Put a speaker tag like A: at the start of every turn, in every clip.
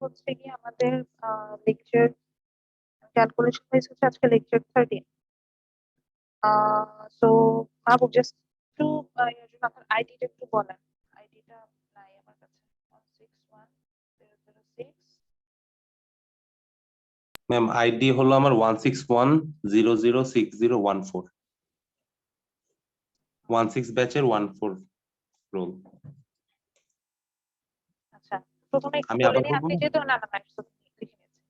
A: হচ্ছে কি আমাদের লেকচার ক্যালকুলেশন ওয়াইজ হচ্ছে আজকে লেকচার 13। সো বাবু জাস্ট একটু এর জন্য আপনার আইডিটা একটু বলেন। আইডিটা নাই আমার কাছে 161006।
B: ম্যাম আইডি হলো আমার 161006014 16 ব্যাচের 14 রোল।
A: আচ্ছা, প্রথমে একটু
B: আমি
A: বলে
B: আবার
A: নিই,
B: বলবো
A: আপনি
B: না?
A: যেহেতু না না না লিখে নিয়েছি।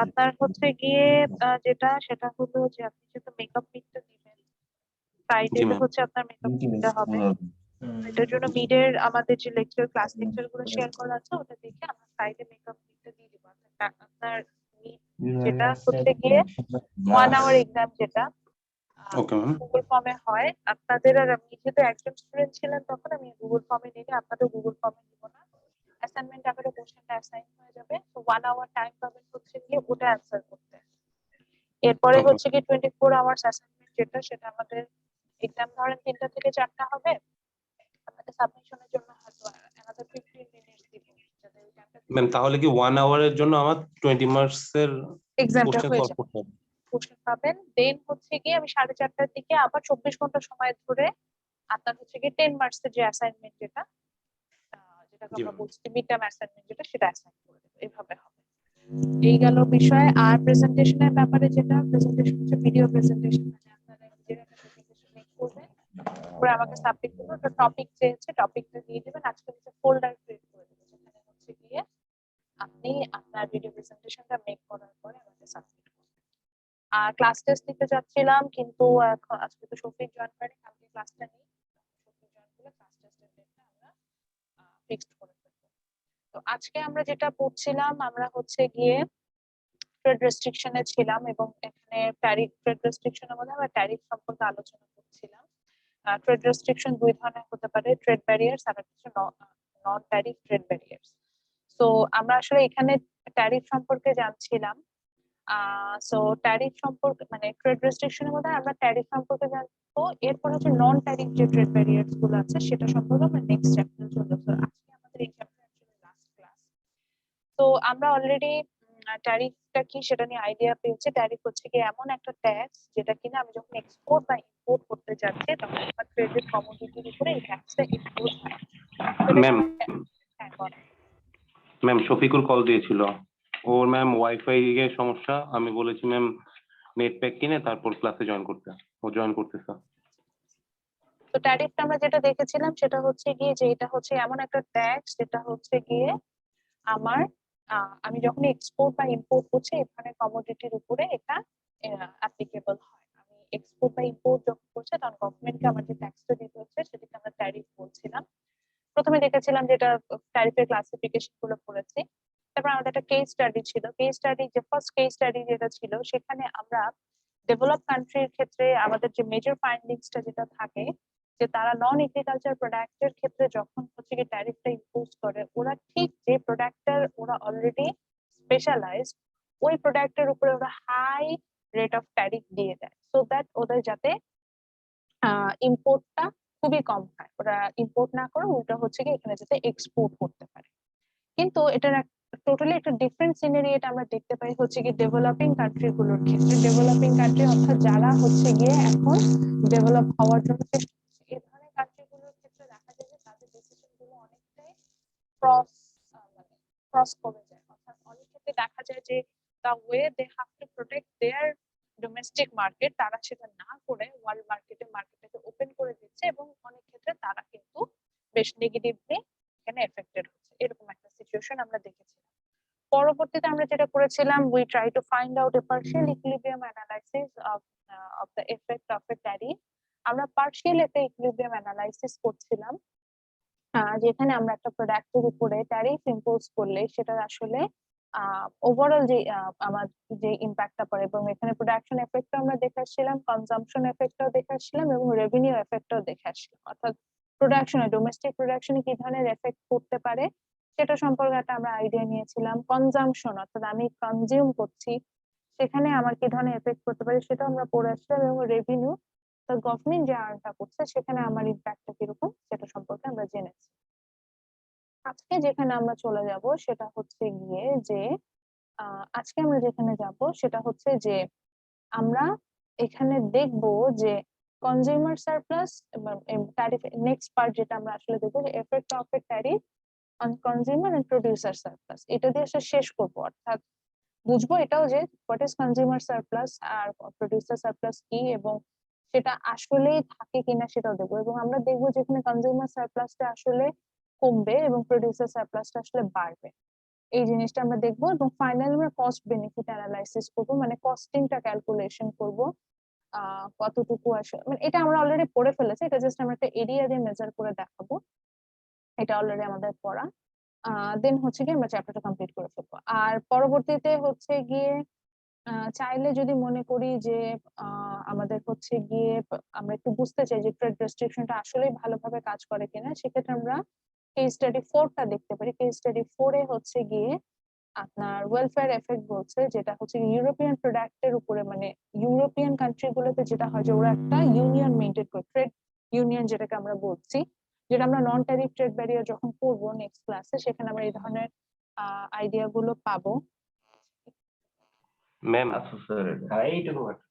A: আপনার হচ্ছে গিয়ে যেটা সেটা হলো যে আপনি যেহেতু মেকআপ কিটটা দিবেন,
B: জি
A: ফ্রাইডেতে
B: ম্যাম।
A: হচ্ছে আপনার মেকআপ কিটটা হবে। এটার জন্য মিডের আমাদের যে ক্লাস লেকচার গুলো শেয়ার করা আছে ওটা দেখে আমরা ফ্রাইডে মেকআপ কিটটা দিয়ে দিব। আপনার মিড যেটা হচ্ছে গিয়ে 1 আওয়ার এক্সাম, যেটা
B: ওকে ম্যাম।
A: গুগল ফর্মে হয়। আপনাদের আর আমি যেহেতু একজন স্টুডেন্ট ছিলেন তখন আমি গুগল ফর্মে নিলে আপনাদের গুগল ফর্মে দিব না, অ্যাসাইনমেন্ট আকারে কোশ্চেনটা অ্যাসাইন হয়ে যাবে। তো 1 আওয়ার টাইম পাবেন হচ্ছে গিয়ে ওটা অ্যান্সার করতে। এরপরে
B: ওকে
A: হচ্ছে কি 24 আওয়ার্স অ্যাসাইনমেন্ট, যেটা সেটা আমাদের এক্সাম ধরেন 3টা থেকে 4টা হবে, আপনাদের সাবমিশনের জন্য হয়তো another 15 মিনিটস দিব, যাতে ওই টাইমটা
B: ম্যাম তাহলে কি 1 আওয়ারের জন্য আমার 20 মার্কস এর
A: এক্সামটা
B: কোশ্চেন
A: হয়ে
B: সলভ
A: যাবে,
B: করতে হবে?
A: কোশ্চেন পাবেন। দেন হচ্ছে গিয়ে আমি 4:30টার দিকে আবার 24 ঘন্টা সময় ধরে আপনার হচ্ছে গিয়ে 10 মার্কস এর যে অ্যাসাইনমেন্ট, যেটাকে
B: জি
A: আমরা
B: ম্যাম।
A: বলছি মিড টার্ম অ্যাসাইনমেন্ট, যেটা সেটা অ্যাসাইন করে দেবো। এইভাবে হবে। এই গেল বিষয়। আর প্রেজেন্টেশনের ব্যাপারে, যেটা প্রেজেন্টেশন হচ্ছে ভিডিও প্রেজেন্টেশন, মানে আপনারা নিজেরা একটা প্রেজেন্টেশন মেক করবেন, করে আমাকে সাবমিট করবেন। ওটা টপিক চেয়েছে, টপিকটা দিয়ে দিবেন। আজকে হচ্ছে ফোল্ডার ক্রিয়েট করে দেবো, যেখানে হচ্ছে গিয়ে আপনি আপনার ভিডিও প্রেজেন্টেশনটা মেক করার পরে আমাকে সাবমিট করবেন। আর ক্লাস টেস্ট দিতে যাচ্ছিলাম, কিন্তু এখন আজকে তো শফিক জয়েন করেনি, কালকে ক্লাসটা নেই। শফিক জয়েন করলে ক্লাস টেস্টের ডেটটা আমরা ফিক্সড করে ফেলবো। তো আজকে আমরা যেটা পড়ছিলাম, আমরা হচ্ছে গিয়ে ট্রেড রেস্ট্রিকশনে ছিলাম, এবং এখানে ট্রেড রেস্ট্রিকশনের মধ্যে আমরা ট্যারিফ সম্পর্কে আলোচনা করছিলাম। ট্রেড রেস্ট্রিকশন দুই ধরনের হতে পারে, ট্রেড ব্যারিয়ার্স আর হচ্ছে নন ট্যারিফ ট্রেড ব্যারিয়ার্স। তো আমরা আসলে এখানে ট্যারিফ সম্পর্কে জানছিলাম। সো ট্যারিফ সম্পর্কে মানে ট্রেড রেস্ট্রিকশনের মধ্যে আমরা ট্যারিফ সম্পর্কে জানবো। এরপর হচ্ছে নন ট্যারিফ যে ট্রেড ব্যারিয়ার্স গুলো আছে সেটা সম্পর্কে আমরা নেক্সট চ্যাপ্টারে চলে যাবো। আজকে আমাদের এই চ্যাপ্টার অ্যাকচুয়ালি লাস্ট ক্লাস। তো আমরা অলরেডি ট্যারিফটা কি সেটা নিয়ে আইডিয়া পেয়েছি। ট্যারিফ হচ্ছে কি এমন একটা ট্যাক্স যেটা কিনা আমি যখন এক্সপোর্ট বা ইম্পোর্ট করতে যাচ্ছি তখন আমার ট্রেডেড কমোডিটির উপরে এই ট্যাক্সটা ইম্পোজ হয়।
B: ম্যাম
A: হ্যাঁ বলেন।
B: ম্যাম শফিকুল কল দিয়েছিল। ওর ম্যাম ওয়াইফাই এর সমস্যা, আমি বলেছি ম্যাম নেট প্যাক কিনে তারপর ক্লাসে জয়েন করতে। ও জয়েন করতেছে।
A: তো ট্যারিফটা আমরা যেটা দেখেছিলাম সেটা হচ্ছে গিয়ে যে এটা হচ্ছে এমন একটা ট্যাক্স যেটা হচ্ছে গিয়ে আমার আমি যখন এক্সপোর্ট বা ইম্পোর্ট করছি এখানে কমোডিটির উপরে এটা অ্যাপ্লিকেবল হয়। আমি এক্সপোর্ট বা ইম্পোর্ট যখন করছি তখন গভর্নমেন্টকে আমার যে ট্যাক্সটা দিতে হচ্ছে সেটাকে আমরা ট্যারিফ বলছিলাম। প্রথমে দেখেছিলাম যেটা ট্যারিফের ক্লাসিফিকেশন গুলো করেছি। তারপর আমাদের একটা কেস স্টাডি ছিল। কেস স্টাডি যে ফার্স্ট কেস স্টাডি যেটা ছিল সেখানে আমরা ডেভেলপ কান্ট্রির ক্ষেত্রে আমাদের যে মেজর ফাইন্ডিংসটা যেটা থাকে, যে তারা নন এগ্রিকালচার প্রোডাক্টের ক্ষেত্রে যখন হচ্ছে কি ট্যারিফটা ইম্পোজ করে, ওরা ঠিক যে প্রোডাক্টের ওরা অলরেডি স্পেশালাইজড ওই প্রোডাক্টের উপরে ওরা হাই রেট অফ ট্যারিফ দিয়ে দেয়, সো দ্যাট ওদের যাতে ইম্পোর্টটা খুবই কম হয়, ওরা ইম্পোর্ট না করে ওটা হচ্ছে কি এখানে যাতে এক্সপোর্ট করতে পারে। কিন্তু এটার টোটালি একটা ডিফারেন্ট সিনারি এটা আমরা দেখতে পাই হচ্ছে কি ডেভেলপিং কান্ট্রি গুলোর ক্ষেত্রে। ডেভেলপিং কান্ট্রি অর্থাৎ যারা হচ্ছে গিয়ে এখন ডেভেলপ হওয়ার জন্য চেষ্টা করছে, এই ধরনের কান্ট্রি গুলোর ক্ষেত্রে দেখা যায় যে তাদের ডিসিশন গুলো অনেকটাই ক্রস মানে ক্রস করে যায়। অর্থাৎ অনেক ক্ষেত্রে দেখা যায় যে the way they have to protect their domestic market, তারা সেটা না করে ওয়ার্ল্ড মার্কেটটাকে ওপেন করে দিচ্ছে, এবং অনেক ক্ষেত্রে তারা কিন্তু বেশ নেগেটিভলি এখানে এফেক্টেড হচ্ছে। এরকম একটা সিচুয়েশন আমরা দেখেছিলাম। পরবর্তীতে আমরা যেটা করেছিলাম, we try to find out A partial equilibrium analysis of the effect of a tariff. আমরা পার্শিয়াল একটা ইকুইলিব্রিয়াম অ্যানালাইসিস করছিলাম, যেখানে আমরা একটা প্রোডাক্টের উপরে ট্যারিফ ইম্পোজ করলে সেটা আসলে ওভারঅল যে আমার যে ইম্প্যাক্টটা পড়ে, এবং এখানে প্রোডাকশন এফেক্টও আমরা দেখে আসছিলাম, কনজাম্পশন এফেক্টও দেখে আসছিলাম, এবং রেভিনিউ এফেক্টও দেখে আসছিলাম। অর্থাৎ প্রোডাকশনে, ডোমেস্টিক প্রোডাকশনে কি ধরনের এফেক্ট করতে পারে সেটা সম্পর্কে একটা আমরা আইডিয়া নিয়েছিলাম। কনজাম্পশন অর্থাৎ আমি কনজিউম করছি সেখানে আমার কি ধরনের এফেক্ট করতে পারে সেটা আমরা পড়ে আসছিলাম, এবং রেভিনিউ তো গভর্নমেন্ট যে আর্নটা করছে সেখানে আমার ইম্প্যাক্টটা কিরকম সেটা সম্পর্কে আমরা জেনেছি। আজকে যেখানে আমরা চলে যাব সেটা হচ্ছে গিয়ে যে আজকে আমরা যেখানে যাব সেটা হচ্ছে যে আমরা এখানে দেখব যে কনজিউমার সারপ্লাস এবং ট্যারিফ নেক্সট পার্ট যেটা আমরা আসলে দেখবো যে effect of a tariff on consumer and producer surplus, এটা দিয়ে আসলে শেষ করবো। অর্থাৎ বুঝবো এটাও যে হোয়াট ইজ কনজিউমার সারপ্লাস আর প্রোডিউসার সারপ্লাস কি, এবং সেটা আসলেই থাকে কিনা সেটাও দেখবো। এবং আমরা দেখবো যেখানে কনজিউমার সারপ্লাসটা আসলে কমবে এবং প্রোডিউসার সারপ্লাসটা আসলে বাড়বে, এই জিনিসটা আমরা দেখবো। এবং ফাইনালি আমরা কস্ট বেনিফিট অ্যানালাইসিস করবো, মানে কস্টিংটা ক্যালকুলেশন করবো কতটুকু আসলে, মানে এটা আমরা অলরেডি পড়ে ফেলেছি, এটা জাস্ট আমরা একটা এরিয়া দিয়ে মেজার করে দেখাবো, এটা অলরেডি আমাদের পড়া। দেন হচ্ছে গিয়ে আমরা চ্যাপ্টারটা কমপ্লিট করে ফেলবো। আর পরবর্তীতে হচ্ছে গিয়ে চাইলে যদি মনে করি যে আমাদের হচ্ছে গিয়ে আমরা একটু বুঝতে চাই যে ট্রেড রেস্ট্রিকশনটা আসলেই ভালোভাবে কাজ করে কিনা, সেক্ষেত্রে আমরা কেস স্টাডি 4টা দেখতে পারি। কেস স্টাডি 4-এ হচ্ছে গিয়ে আপনার ওয়েলফেয়ার এফেক্ট বলছে, যেটা হচ্ছে ইউরোপিয়ান প্রোডাক্টের উপরে, মানে ইউরোপিয়ান কান্ট্রি গুলোতে যেটা হয় যে ওরা একটা ইউনিয়ন মেনটেন করে, ট্রেড ইউনিয়ন যেটাকে আমরা বলছি, যেটা আমরা নন ট্যারিফ ট্রেড ব্যারিয়ার যখন পড়বো নেক্সট ক্লাসে, সেখানে আমরা এই ধরনের আইডিয়া গুলো পাবো।
B: ম্যাম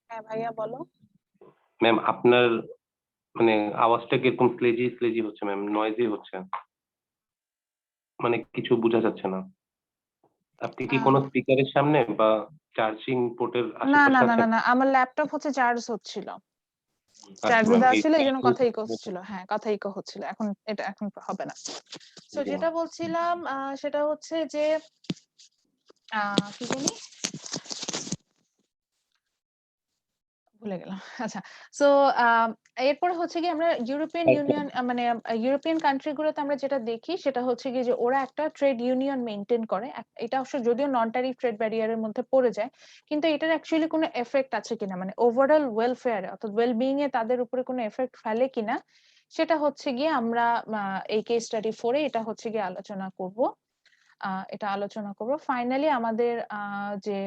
A: হ্যাঁ ভাইয়া বলো।
B: ম্যাম আপনার মানে আওয়াজটা কিরকম স্লেজি স্লেজি হচ্ছে ম্যাম, নয়েজি হচ্ছে, মানে কিছু বোঝা যাচ্ছে না। আপনি কি কোনো স্পিকারের সামনে বা চার্জিং পোর্টের
C: না
B: আশেপাশে
C: না না না
B: আছেন?
C: না আমার ল্যাপটপ হচ্ছে চার্জ হচ্ছিল,
B: আচ্ছা
C: চার্জে
B: ম্যাম,
C: দেওয়া
B: এই
C: ছিল এই জন্য কথা ইকো হচ্ছিল। হ্যাঁ কথা ইকো হচ্ছিল, এখন এটা এখন হবে না। তো
B: জি।
C: যেটা বলছিলাম সেটা হচ্ছে যে কি জানি ভুলে গেলাম। আচ্ছা, সো এরপরে হচ্ছে কি আমরা ইউরোপিয়ান ইউনিয়ন মানে ইউরোপিয়ান কান্ট্রি গুলোতে আমরা যেটা দেখি সেটা হচ্ছে কি যে ওরা একটা ট্রেড ইউনিয়ন মেনটেন করে। এটা অবশ্য যদিও নন ট্যারিফ ট্রেড ব্যারিয়ারের মধ্যে পড়ে যায়, কিন্তু এটার অ্যাকচুয়ালি কোনো এফেক্ট আছে কিনা, মানে ওভারঅল ওয়েলফেয়ার অর্থাৎ ওয়েলবিং এ তাদের উপরে কোনো এফেক্ট ফেলে কিনা, সেটা হচ্ছে গিয়ে আমরা এই কেস স্টাডি 4-এ এটা হচ্ছে গিয়ে আলোচনা করব। এটা আলোচনা করব ফাইনালি আমাদের যে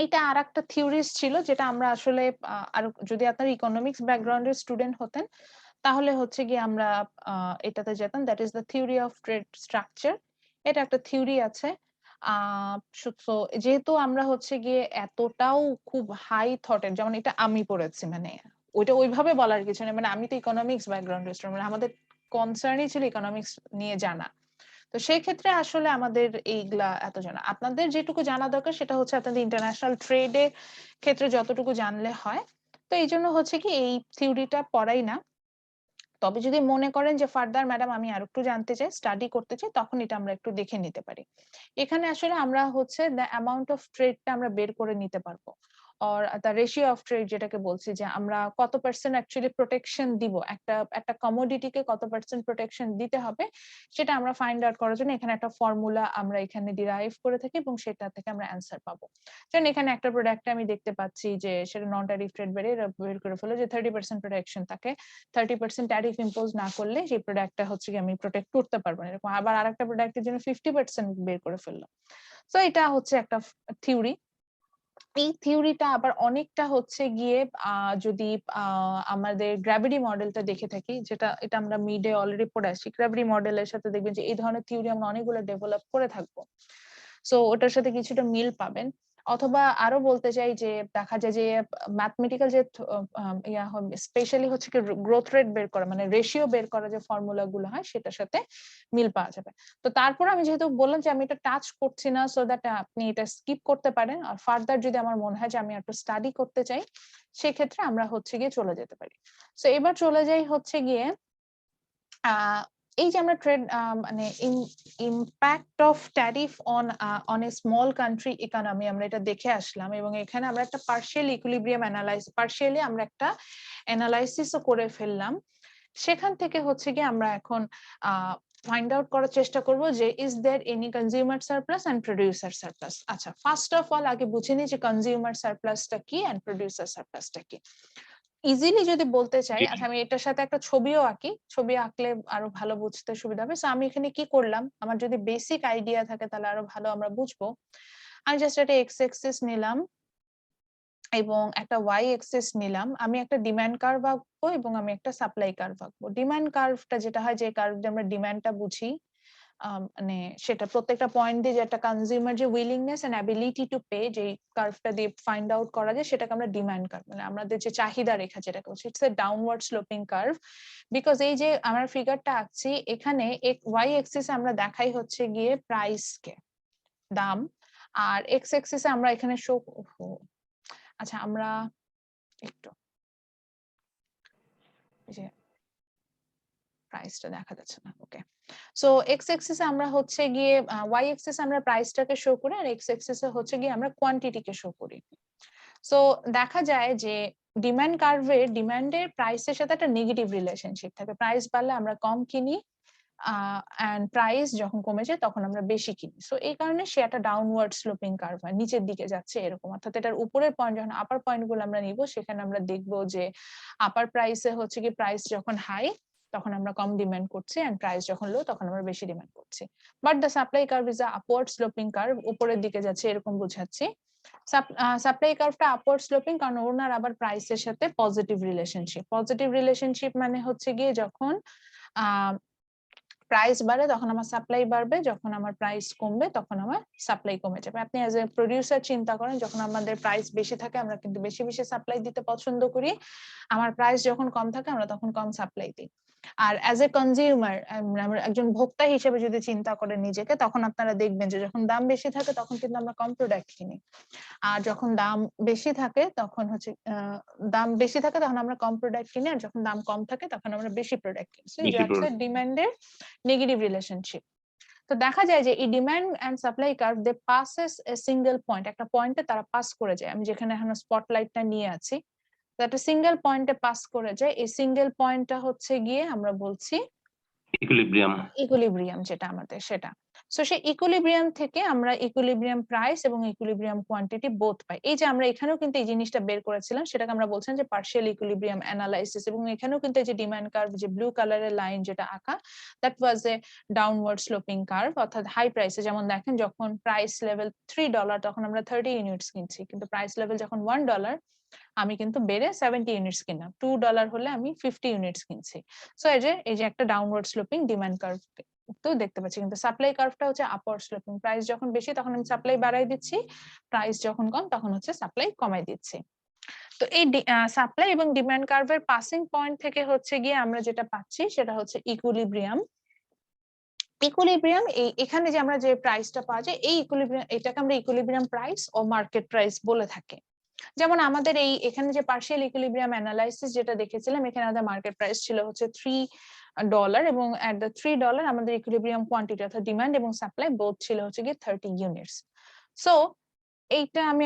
C: এটা আরেকটা থিওরিস ছিল যেটা আমরা আসলে আর যদি আপনার ইকোনমিক্স ব্যাকগ্রাউন্ডের স্টুডেন্ট হতেন তাহলে হচ্ছে গিয়ে আমরা এটাতে যেতাম, that is the theory of trade structure. এটা একটা থিওরি আছে। so যেহেতু আমরা হচ্ছে গিয়ে এতটাও খুব হাই থটের, যেমন এটা আমি পড়েছি, মানে ওইটা ওইভাবে বলার কিছু নেই, মানে আমি তো ইকোনমিক্স ব্যাকগ্রাউন্ডের স্টুডেন্ট, মানে আমাদের কনসার্নই ছিল ইকোনমিক্স নিয়ে জানা। তো সেই ক্ষেত্রে আসলে আমাদের এইগুলা এত জানা, আপনাদের যেটুকু জানা দরকার সেটা হচ্ছে আপনাদের ইন্টারন্যাশনাল ট্রেডে ক্ষেত্রে যতটুকু জানলে হয়। তো এই জন্য হচ্ছে কি এই থিওরিটা পড়াই না। তবে যদি মনে করেন যে ফার্দার ম্যাডাম আমি আর একটু জানতে চাই, স্টাডি করতে চাই, তখন এটা আমরা একটু দেখে নিতে পারি। এখানে আসলে আমরা হচ্ছে দ্য অ্যামাউন্ট অফ ট্রেডটা আমরা বের করে নিতে পারবো, or the ratio of trade যেটাকে বলছি, যে আমরা কত পার্সেন্ট অ্যাকচুয়ালি প্রোটেকশন দিব, একটা কমোডিটিকে কত পার্সেন্ট প্রোটেকশন দিতে হবে, সেটা আমরা ফাইন্ড আউট করার জন্য এখানে একটা ফর্মুলা আমরা এখানে ডিরাইভ করে থাকি এবং সেটা থেকে আমরা অ্যান্সার পাবো। যেমন এখানে একটা প্রোডাক্টে আমি দেখতে পাচ্ছি যে সেটা নন ট্যারিফ ট্রেড বের করে ফেলে যে 30% প্রোটেকশন থাকে, 30% ট্যারিফ ইম্পোজ না করলে সেই প্রোডাক্টটা হচ্ছে কি আমি প্রোটেক্ট করতে পারবো না, এরকম আবার আরেকটা প্রোডাক্টের জন্য 50% বের করে ফেললো। তো এটা হচ্ছে একটা থিওরি। এই থিওরিটা আবার অনেকটা হচ্ছে গিয়ে যদি আমাদের গ্র্যাভিটি মডেলটা দেখে থাকি, যেটা এটা আমরা মিডে অলরেডি পড়ে আসছি, গ্র্যাভিটি মডেলের সাথে দেখবেন যে এই ধরনের থিওরি আমরা অনেকগুলো ডেভেলপ করে থাকবো, সো ওটার সাথে কিছুটা মিল পাবেন। অথবা আরো বলতে চাই যে দেখা যায় যে ম্যাথমেটিক্যাল যে স্পেশালি হচ্ছে কি গ্রোথ রেট বের করা, মানে রেশিও বের করা যে ফর্মুলা গুলো হয় সেটার সাথে মিল পাওয়া যাবে। তো তারপর আমি যেহেতু বললাম যে আমি এটা টাচ করছি না, সো দ্যাট আপনি এটা স্কিপ করতে পারেন, আর ফার্দার যদি আমার মনে হয় যে আমি একটু স্টাডি করতে চাই সেক্ষেত্রে আমরা হচ্ছে গিয়ে চলে যেতে পারি। সো এবার চলে যাই হচ্ছে গিয়ে এই যে আমরা ট্রেড মানে impact of tariff on a small country economy আমরা এটা দেখে আসলাম, এবং এখানে আমরা একটা পার্শিয়াল ইকুইলিব্রিয়াম পার্শিয়ালি আমরা একটা অ্যানালাইসিসও করে ফেললাম। সেখান থেকে হচ্ছে গিয়ে আমরা এখন ফাইন্ড আউট করার চেষ্টা করব যে is there any consumer surplus and producer surplus. আচ্ছা, ফার্স্ট অফ অল আগে বুঝে নিই যে কনজিউমার সারপ্লাসটা কি এন্ড প্রোডিউসার সারপ্লাসটা কি। ইজিলি যদি বলতে চাই, আচ্ছা আমি এটার সাথে একটা ছবিও আঁকি, ছবি আঁকলে আরো ভালো বুঝতে সুবিধা হবে। সো আমি এখানে কি করলাম, আমার যদি বেসিক আইডিয়া থাকে তাহলে আরো ভালো আমরা বুঝবো। আমি জাস্ট একটা এক্স এক্সিস নিলাম এবং একটা ওয়াই এক্সিস নিলাম, আমি একটা ডিমান্ড কার্ভ আঁকবো এবং আমি একটা সাপ্লাই কার্ভ আঁকবো। ডিমান্ড কার্ভটা যেটা হয়, যে কার্ভ দিয়ে আমরা ডিমান্ডটা বুঝি, মানে সেটা প্রত্যেকটা পয়েন্ট দিয়ে যে একটা কনজিউমার যে willingness and ability to pay যে কার্ভটা দিয়ে ফাইন্ড আউট করা যায় সেটাকে আমরা ডিমান্ড কার্ভ, মানে আমাদের যে চাহিদা রেখা যেটাকে বলছি, it's a downward sloping curve. Because এই যে আমরা ফিগারটা আঁকছি এখানে ওয়াই এক্সিসে আমরা দেখাই হচ্ছে গিয়ে প্রাইসকে, দাম, আর এক্স এক্সিসে আমরা এখানে শো, আচ্ছা আমরা একটু যে প্রাইসটা দেখা যাচ্ছে না, ওকে। সো এক্স এক্সিসে আমরা হচ্ছে গিয়ে ওয়াই এক্সিসে আমরা প্রাইসটাকে শো করি, আর এক্স এক্সিসে হচ্ছে গিয়ে আমরা কোয়ান্টিটিকে শো করি। সো দেখা যায় যে ডিমান্ড কার্ভে ডিমান্ডের প্রাইসের সাথে একটা নেগেটিভ রিলেশনশিপ থাকে, প্রাইস বাড়লে আমরা কম কিনি এন্ড প্রাইস যখন কমে যায় তখন আমরা বেশি কিনি। সো এই কারণে সে একটা ডাউনওয়ার্ড স্লোপিং কার্ভ হয়, নিচের দিকে যাচ্ছে এরকম। অর্থাৎ এটার উপরের পয়েন্ট যখন আপার পয়েন্ট গুলো আমরা নিব সেখানে আমরা দেখব যে আপার প্রাইসে হচ্ছে কি প্রাইস যখন হাই তখন আমরা কম ডিমান্ড করছি, এন্ড প্রাইস যখন লো তখন আমরা বেশি ডিমান্ড করছি। But the supply curve is a upward sloping curve, উপরের দিকে যাচ্ছে এরকম বুঝাচ্ছি। সাপ্লাই কার্ভটা আপওয়ার্ড স্লোপিং কারণ ওনার আবার প্রাইসের সাথে পজিটিভ রিলেশনশিপ। পজিটিভ রিলেশনশিপ মানে হচ্ছে গিয়ে যখন প্রাইস বাড়ে তখন আমার সাপ্লাই বাড়বে, যখন আমার প্রাইস কমবে তখন আমার সাপ্লাই কমে যাবে। আপনি অ্যাজ এ প্রোডিউসার চিন্তা করেন, যখন আমাদের প্রাইস বেশি থাকে আমরা কিন্তু বেশি বেশি সাপ্লাই দিতে পছন্দ করি, আমার প্রাইস যখন কম থাকে আমরা তখন কম সাপ্লাই দিই। আর অ্যাজ এ কনজিউমার, একজন ভোক্তা হিসেবে যদি চিন্তা করেন নিজেকে, তখন আপনারা দেখবেন যে যখন দাম বেশি থাকে তখন কিন্তু আমরা কম প্রোডাক্ট কিনি, আর যখন দাম বেশি থাকে তখন হচ্ছে দাম বেশি থাকে তখন আমরা কম প্রোডাক্ট কিনি, আর যখন দাম কম থাকে তখন আমরা বেশি প্রোডাক্ট কিনি। সো এটা হচ্ছে ডিমান্ডের নেগেটিভ রিলেশনশিপ। তো দেখা যায় যে এই demand and supply curve they passes a single point, একটা পয়েন্টে তারা পাস করে যায়। আমি যেখানে এখন স্পটলাইটটা নিয়ে আছি, তো একটা সিঙ্গেল পয়েন্টে পাস করে যায়। এই সিঙ্গেল পয়েন্টটা হচ্ছে গিয়ে আমরা বলছি
B: ইকুইলিব্রিয়াম।
C: ইকুইলিব্রিয়াম, যেটা আমাদের সেটা। সো সেই ইকুইলিব্রিয়াম থেকে আমরা ইকুইলিব্রিয়াম প্রাইস এবং ইকুইলিব্রিয়াম কোয়ান্টিটি বোথ পাই। এই যে আমরা এখানেও কিন্তু এই জিনিসটা বের করেছিলাম, সেটাকে আমরা বলছেন যে পার্শিয়াল ইকুইলিব্রিয়াম অ্যানালাইসিস, এবং এখানেও কিন্তু এই যে ডিমান্ড কার্ভ, যে ব্লু কালারের লাইন যেটা আঁকা, that was A downward sloping curve. অর্থাৎ হাই প্রাইসে যেমন দেখেন যখন প্রাইস লেভেল $3 তখন আমরা 30 ইউনিটস কিনছি, কিন্তু প্রাইস লেভেল যখন $1 আমি কিন্তু বেড়ে 70 ইউনিটস কিনলাম, $2 হলে আমি 50 ইউনিটস কিনছি। সো এই যে একটা ডাউনওয়ার্ড স্লোপিং ডিমান্ড কার্ভ তো দেখতে পাচ্ছি। কিন্তু সাপ্লাই কার্ভটা হচ্ছে আপওয়ার্ড স্লোপিং, প্রাইস যখন বেশি তখন আমি সাপ্লাই বাড়াই দিচ্ছি, প্রাইস যখন কম তখন হচ্ছে সাপ্লাই কমাই দিচ্ছি। তো এই সাপ্লাই এবং ডিমান্ড কার্ভের পাসিং পয়েন্ট থেকে হচ্ছে গিয়ে আমরা যেটা পাচ্ছি সেটা হচ্ছে ইকুইলিব্রিয়াম। ইকুইলিব্রিয়াম এখানে যে আমরা যে প্রাইসটা পাওয়া যায়, এই ইকুইলিব্রিয়াম, এটাকে আমরা ইকুইলিব্রিয়াম প্রাইস ও মার্কেট প্রাইস বলে থাকি। যেমন আমাদের এখানে যে পার্শিয়াল ইকুইলিব্রিয়াম অ্যানালাইসিস যেটা দেখেছিলাম, এখানে আমাদের মার্কেট প্রাইস ছিল হচ্ছে $3, এবং এট দ্য $3 আমাদের ইকুইলিব্রিয়াম কোয়ান্টিটি অর্থাৎ ডিমান্ড এবং সাপ্লাই বোথ ছিল হচ্ছে গিয়ে 30 ইউনিটস। সো এইটা আমি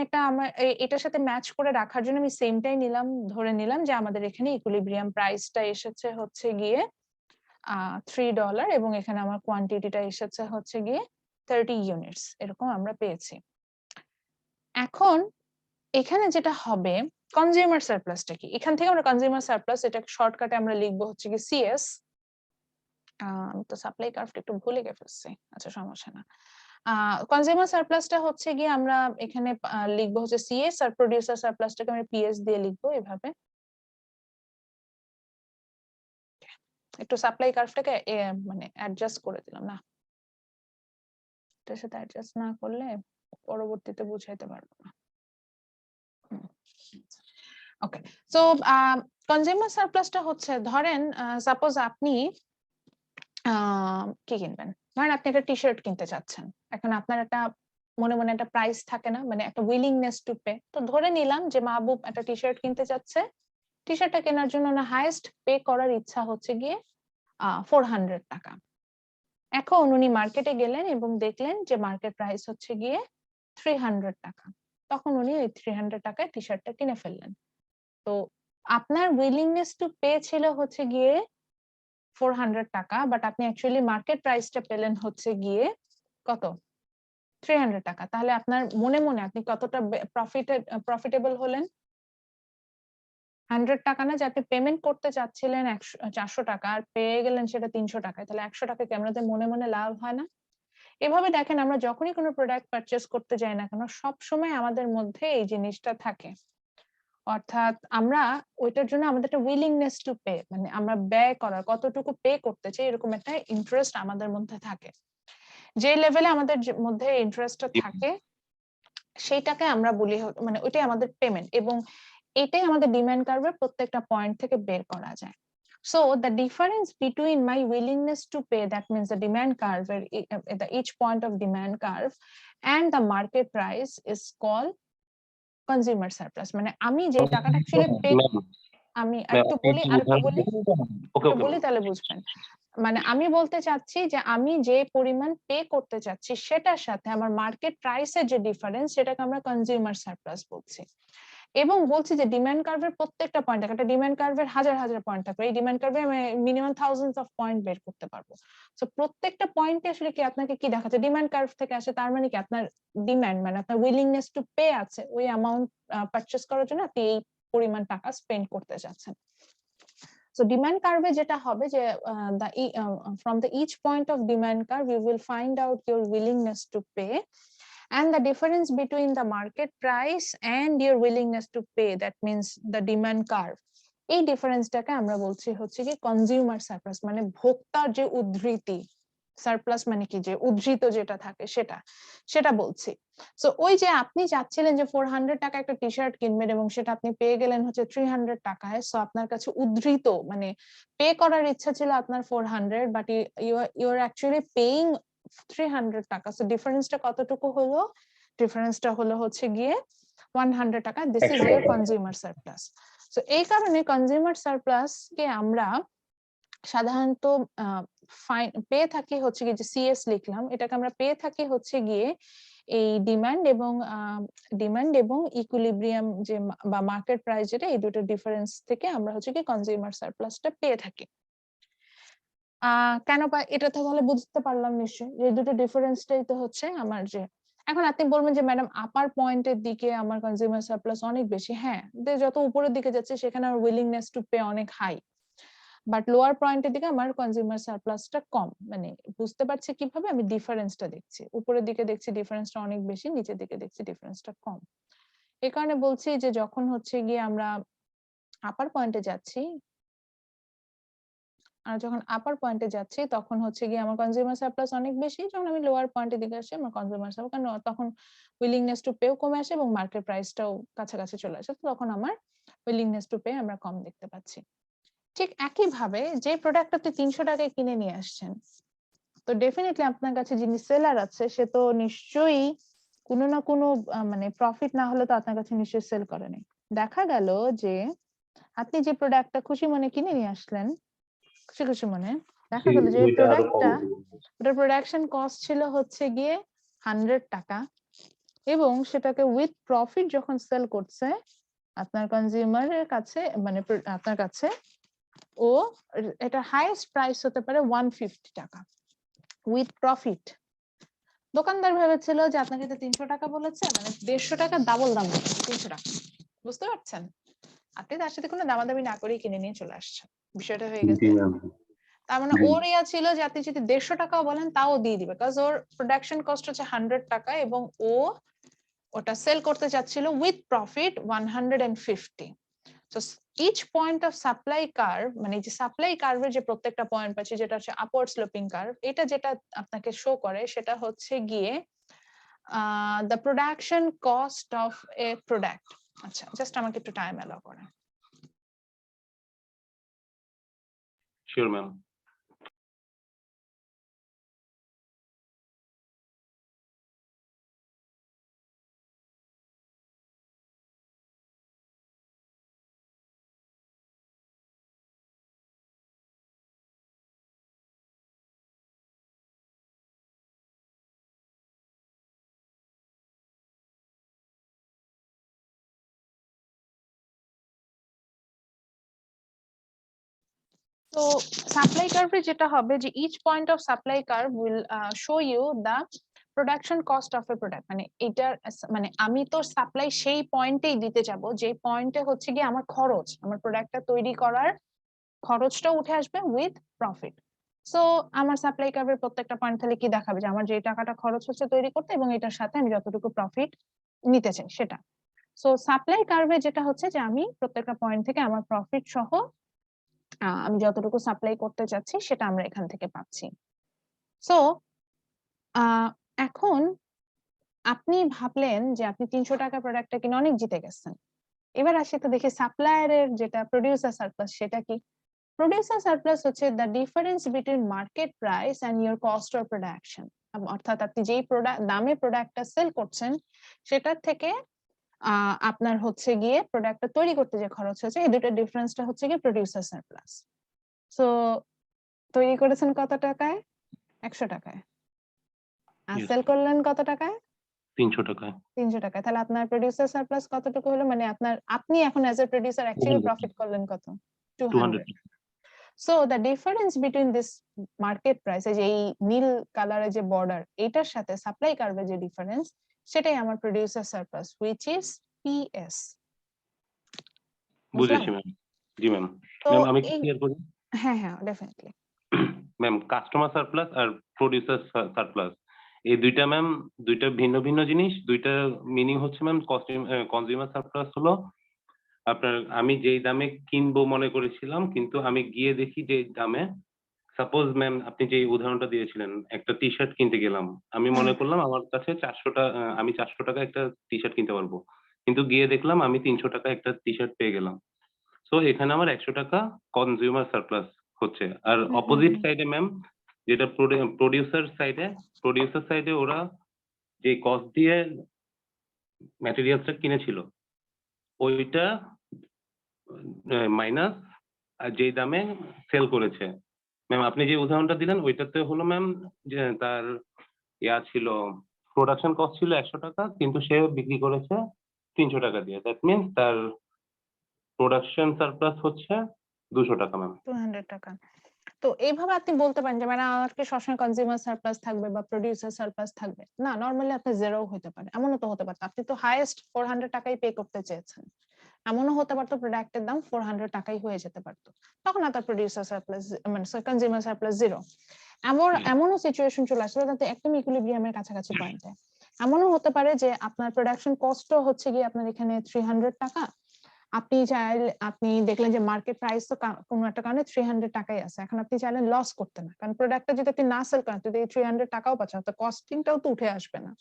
C: এটার সাথে ম্যাচ করে রাখার জন্য আমি সেমটাই নিলাম, ধরে নিলাম যে আমাদের এখানে ইকুইলিব্রিয়াম প্রাইসটা এসেছে হচ্ছে গিয়ে $3, এবং এখানে আমার কোয়ান্টিটিটা এসেছে হচ্ছে গিয়ে 30 ইউনিটস, এরকম আমরা পেয়েছি। এখন এখানে যেটা হবে কনজিউমার সারপ্লাসটা কি, এখান থেকে আমরা কনজিউমার সারপ্লাস, এটা শর্টকাটে আমরা লিখবো হচ্ছে কি সিএস। তো সাপ্লাই কার্ভটা একটু ভুলে গেছি, আচ্ছা সমস্যা না। কনজিউমার সারপ্লাসটা হচ্ছে গিয়ে আমরা এখানে লিখবো হচ্ছে সিএস, আর প্রোডিউসার সারপ্লাসটাকে আমরা পিএস দিয়ে লিখবো এভাবে। একটু সাপ্লাই কার্ভটাকে মানে অ্যাডজাস্ট করে দিলাম, না এটার সাথে অ্যাডজাস্ট না করলে পরবর্তীতে বুঝাইতে পারবো না। ওকে, সো কনজিউমার সারপ্লাসটা হচ্ছে, ধরেন সাপোজ আপনি কি কিনবেন, ধরেন আপনি একটা টি শার্ট কিনতে চাচ্ছেন। এখন আপনার একটা মনে মনে একটা প্রাইস থাকে না, মানে একটা উইলিংনেস টু পে। তো ধরে নিলাম যে মাহবুব একটা টি শার্ট কিনতে চাচ্ছে, টি শার্টটা কেনার জন্য না হাইয়েস্ট পে করার ইচ্ছা হচ্ছে গিয়ে $400। এখন উনি মার্কেটে গেলেন এবং দেখলেন যে মার্কেট প্রাইস হচ্ছে গিয়ে $300। তখন উনি ওই $300 টি শার্টটা কিনে ফেললেন। তো আপনার উইলিংনেস টু পে ছিল হচ্ছে গিয়ে $400, বাট আপনি অ্যাকচুয়ালি মার্কেট প্রাইসটা পেলেন হচ্ছে গিয়ে কত, $300। তাহলে আপনার মনে মনে আপনি কতটা প্রফিটেবল হলেন? $100 না, যে আপনি পেমেন্ট করতে চাচ্ছিলেন $400 আর পেয়ে গেলেন সেটা $300, তাহলে $100 কি আমাদের মনে মনে লাভ হয় না? এভাবে দেখেন, আমরা যখনই কোনো প্রোডাক্ট পারচেজ করতে যাই না কেন, সব সময় আমাদের মধ্যে এই জিনিসটা থাকে। অর্থাৎ আমরা ওইটার জন্য আমাদের একটা উইলিংনেস টু পে, মানে আমরা ব্যয় করার, কতটুকু পে করতে চাই এরকম একটা ইন্টারেস্ট আমাদের মধ্যে থাকে। যে লেভেলে আমাদের মধ্যে ইন্টারেস্টটা
B: জি।
C: থাকে সেইটাকে আমরা বলি মানে ওইটাই আমাদের পেমেন্ট, এবং এটাই আমাদের ডিমান্ড কার্ভের প্রত্যেকটা পয়েন্ট থেকে বের করা যায়। So the difference between my willingness to pay, that means the demand curve, the each point of demand curve, and the market price is called consumer surplus. মানে আমি যে টাকাটা অ্যাকচুয়ালি পে,
B: ম্যাম
C: আমি
B: ma'am
C: একটু
B: আপনি
C: বলি,
B: একটু
C: আর একটু
B: বোঝান।
C: বলি,
B: ওকে
C: একটু
B: ওকে
C: বলি তাহলে বুঝবেন। মানে আমি বলতে চাচ্ছি যে আমি যে পরিমাণ পে করতে চাচ্ছি সেটার সাথে আমার মার্কেট প্রাইসের যে ডিফারেন্স সেটাকে আমরা কনজিউমার সারপ্লাস বলছি। এবং বলছি যে ডিমান্ড কার্ভের প্রত্যেকটা পয়েন্ট, একটা ডিমান্ড কার্ভের হাজার হাজার পয়েন্ট থাকবে, এই ডিমান্ড কার্ভে আমি মিনিমাম থাউজেন্ডস অফ পয়েন্ট বের করতে পারবো। সো প্রত্যেকটা পয়েন্টে আসলে কি আপনাকে কি দেখাচ্ছে, ডিমান্ড কার্ভ থেকে আসে, তার মানে কি আপনার ডিমান্ড মানে আপনার উইলিংনেস টু পে আছে, ওই অ্যামাউন্ট পারচেস করার জন্য আপনি এই পরিমাণ টাকা স্পেন্ড করতে যাচ্ছেন। So demand curve যেটা হবে যে from the each point of demand curve you will find out your willingness to pay, and the difference between the market price and your willingness to pay, that means the demand curve, এই ডিফারেন্সটাকে আমরা বলছি হচ্ছে কি consumer surplus, মানে ভোক্তার যে উদ্ধৃতি, surplus মানে কি যে উদ্ধৃত যেটা থাকে সেটা সেটা বলছি। সো ওই যে আপনি চাচ্ছিলেন যে 400 টাকা একটা টি শার্ট কিনবেন এবং সেটা আপনি পেয়ে গেলেন হচ্ছে 300 টাকায়, সো আপনার কাছে উদ্ধৃত মানে পে করার ইচ্ছা ছিল আপনার 400, but you are actually paying 300 টাকা। সো ডিফারেন্সটা কতটুকু হলো, ডিফারেন্সটা হলো হচ্ছে গিয়ে 100 টাকা। দিস ইজ
B: 100
C: ইয়ার
B: টাকা।
C: Consumer surplus. সো এই কারণে কনজিউমার সারপ্লাস কে আমরা সাধারণত পেয়ে থাকি হচ্ছে গিয়ে যে সিএস লিখলাম, এটাকে আমরা পেয়ে থাকি হচ্ছে গিয়ে এই ডিমান্ড এবং ইকুইলিব্রিয়াম যে বা মার্কেট প্রাইস যেটা, এই দুটো ডিফারেন্স থেকে আমরা হচ্ছে কি কনজিউমার সারপ্লাসটা পেয়ে থাকি। কেন পাই এটা তো তাহলে বুঝতে পারলাম নিশ্চয়ই, যে দুটো ডিফারেন্সটাই তো হচ্ছে আমার যে। এখন আপনি বলবেন যে ম্যাডাম আপার পয়েন্টের দিকে আমার কনজিউমার সারপ্লাস অনেক বেশি, হ্যাঁ যত উপরের দিকে যাচ্ছে সেখানে আমার উইলিংনেস টু পে অনেক হাই, বাট লোয়ার পয়েন্টের দিকে আমার কনজিউমার সারপ্লাসটা কম। মানে বুঝতে পারছি কিভাবে, আমি ডিফারেন্সটা দেখছি, উপরের দিকে দেখছি ডিফারেন্সটা অনেক বেশি, নিচের দিকে দেখছি ডিফারেন্সটা কম। এই কারণে বলছি যে যখন হচ্ছে গিয়ে আমরা আপার পয়েন্টে যাচ্ছি, আর যখন আপার পয়েন্টে যাচ্ছি তখন হচ্ছে গিয়ে আমার কনজিউমার সারপ্লাস অনেক বেশি, যখন আমি লোয়ার পয়েন্টের দিকে আসি আমার কনজিউমার সারপ্লাস, কারণ তখন উইলিংনেস টু পেও কমে আসে এবং মার্কেট প্রাইসটাও কাছাকাছি চলে আসে, তখন আমার উইলিংনেস টু পে আমরা কম দেখতে পাচ্ছি। ঠিক একইভাবে যে প্রোডাক্টটা আপনি 300 টাকায় কিনে নিয়ে আসছেন, তো ডেফিনেটলি আপনার কাছে যিনি সেলার আছে সে তো নিশ্চয়ই কোনো না কোনো মানে প্রফিট না হলে তো আপনার কাছে নিশ্চয়ই সেল করেনি। দেখা গেল যে আপনি যে প্রোডাক্টটা খুশি মনে কিনে নিয়ে আসলেন, খুশি খুশি মনে, দেখা গেল যে
B: ওইটা আরো কম
C: প্রোডাক্টটা,
B: দিবে।
C: ওটার প্রোডাকশন কস্ট ছিল হচ্ছে গিয়ে 100 টাকা, এবং সেটাকে উইথ প্রফিট যখন সেল করছে আপনার কনজিউমারের কাছে, মানে আপনার কাছে, ও এটা হাইয়েস্ট প্রাইস হতে পারে 150 টাকা উইথ প্রফিট। দোকানদার ভেবেছিল যে আপনাকে তো 300 টাকা বলেছে, মানে 150 টাকা ডাবল দাম বলেছে, 300 টাকা। বুঝতে পারছেন, আপনি তার সাথে কোনো দামাদামি না করেই কিনে নিয়ে চলে আসছেন, বিষয়টা হয়ে
B: জি
C: গেছে।
B: ম্যাম।
C: তার মানে
B: জি।
C: ওর ইয়া ছিল যে আপনি যদি 150 টাকাও বলেন তাও দিয়ে দিবে, কারণ ওর প্রোডাকশন কস্ট হচ্ছে 100 টাকা এবং ও ওটা সেল করতে চাচ্ছিল with profit 150। So each point of supply curve, মানে যে সাপ্লাই কার্ভের যে প্রত্যেকটা পয়েন্ট পাচ্ছি যেটা হচ্ছে আপওয়ার্ড স্লোপিং কার্ভ, এটা যেটা আপনাকে শো করে সেটা হচ্ছে গিয়ে the production cost of a product. আচ্ছা জাস্ট আমাকে একটু টাইম অ্যালাউ করেন।
B: Sure ma'am.
C: তো সাপ্লাই কার্ভে যেটা হবে যে each point of supply curve will show you the production cost of a product, মানে এটার মানে আমি তো সাপ্লাই সেই পয়েন্টেই দিতে যাব যে পয়েন্টে হচ্ছে গিয়ে আমার খরচ, আমার প্রোডাক্টটা তৈরি করার খরচটা উঠে আসবে উইথ প্রফিট। সো আমার সাপ্লাই কার্ভের প্রত্যেকটা পয়েন্ট তাহলে কি দেখাবে যে আমার যে টাকাটা খরচ হচ্ছে তৈরি করতে এবং এটার সাথে আমি যতটুকু প্রফিট নিতে চাই সেটা। সো সাপ্লাই কার্ভে যেটা হচ্ছে যে আমি প্রত্যেকটা পয়েন্ট থেকে আমার প্রফিট সহ আমি যতটুকু সাপ্লাই করতে চাচ্ছি সেটা আমরা এখান থেকে পাচ্ছি। সো এখন আপনি ভাবলেন যে আপনি ৩০০ টাকা প্রোডাক্টটা কিনে অনেক জিতে গেছেন। এবার আসি তো দেখি সাপ্লায়ারের যেটা প্রোডিউসার সারপ্লাস সেটা কি? প্রোডিউসার সারপ্লাস হচ্ছে the difference between market price and your cost of production. অর্থাৎ আপনি যেই দামে প্রোডাক্টটা সেল করছেন সেটার থেকে আপনার হচ্ছে গিয়ে প্রোডাক্টটা তৈরি করতে যে খরচ হচ্ছে এই দুটোর ডিফারেন্সটা হচ্ছে গিয়ে প্রোডিউসার সারপ্লাস। সো তৈরি করেছেন কত টাকায়? ১০০ টাকায়। আর
B: Yes,
C: সেল করলেন কত টাকায়?
B: 300 টাকায়।
C: ৩০০ টাকায়। তাহলে আপনার প্রোডিউসার সারপ্লাস কতটুকু হলো? মানে আপনি এখন as a producer actually
B: 200
C: profit করলেন কত?
B: 200
C: 200. So the difference between this market price এই যে এই নীল কালারের যে বর্ডার এটার সাথে সাপ্লাই কার্ভের যে ডিফারেন্স সেটাই আমার producer surplus which is PS. বুঝলাম?
B: বুঝেছি ম্যাম। জি ম্যাম।
C: তো
B: ম্যাম আমি কি
C: এই
B: ক্লিয়ার করি?
C: হ্যাঁ ডেফিনেটলি।
B: ম্যাম কাস্টমার সারপ্লাস আর প্রোডিউসার সারপ্লাস এই দুইটা ম্যাম দুইটা ভিন্ন ভিন্ন জিনিস। দুইটা মিনিং হচ্ছে ম্যাম কনজিউমার সারপ্লাস হলো আপনার আমি যেই দামে কিনবো মনে করেছিলাম কিন্তু আমি গিয়ে দেখি যে দামে সাপোজ ম্যাম আপনি যে উদাহরণটা দিয়েছিলেন একটা টি শার্ট কিনতে গেলাম আমি মনে করলাম আমার কাছে 400 আমি 400 টাকা একটা টি শার্ট কিনতে পারবো কিন্তু গিয়ে দেখলাম আমি 300 টাকা একটা টি শার্ট পেয়ে গেলাম। সো এখানে আমার 100 টাকা কনজিউমার সারপ্লাস হচ্ছে। আর অপোজিট সাইডে ম্যাম যেটা প্রোডিউসার সাইডে ওরা যে কস্ট দিয়ে ম্যাটেরিয়ালসটা কিনেছিল ওইটা মাইনাস আর যেই দামে সেল করেছে। ম্যাম আপনি যে উদাহরণটা দিলেন ওইটাতে হলো ম্যাম যে তার ছিল প্রোডাকশন কস্ট ছিল 100 টাকা কিন্তু সে বিক্রি করেছে 300 টাকা দিয়ে। দ্যাট মিনস তার প্রোডাকশন সারপ্লাস হচ্ছে 200 টাকা ম্যাম।
C: 200 টাকা। তো এইভাবে আপনি বলতে পারেন যে মানে আমার কি সবসময় কনজিউমার সারপ্লাস থাকবে বা প্রোডিউসার সারপ্লাস থাকবে? না, নরমালি আপনার জিরো হতে পারে। এমনও তো হতে পারত। আপনি তো হাইয়েস্ট 400 টাকাই পে করতে চেয়েছেন। এমনও হতে পারতো প্রোডাক্টের দাম 400 টাকাই হয়ে যেতে পারতো। তখন আপনার প্রোডিউসার সারপ্লাস মানে কনজিউমার সারপ্লাস জিরো। এমনও সিচুয়েশন চলে আসলে যাতে একদম ইকুইলিব্রিয়ামের কাছাকাছি পয়েন্টে। এমনও হতে পারে যে আপনার প্রোডাকশন কস্টও হচ্ছে গিয়ে আপনার এখানে 300 টাকা। আপনি দেখলেন যে মার্কেট প্রাইস তো কোনো একটা কারণে 300 টাকাই আছে। এখন আপনি চাইলেন লস করতে না। কারণ প্রোডাক্টটা যদি আপনি না সেল করেন যদি 300 টাকাও পাচ্ছেন তো কস্টিংটাও তো উঠে আসবে না।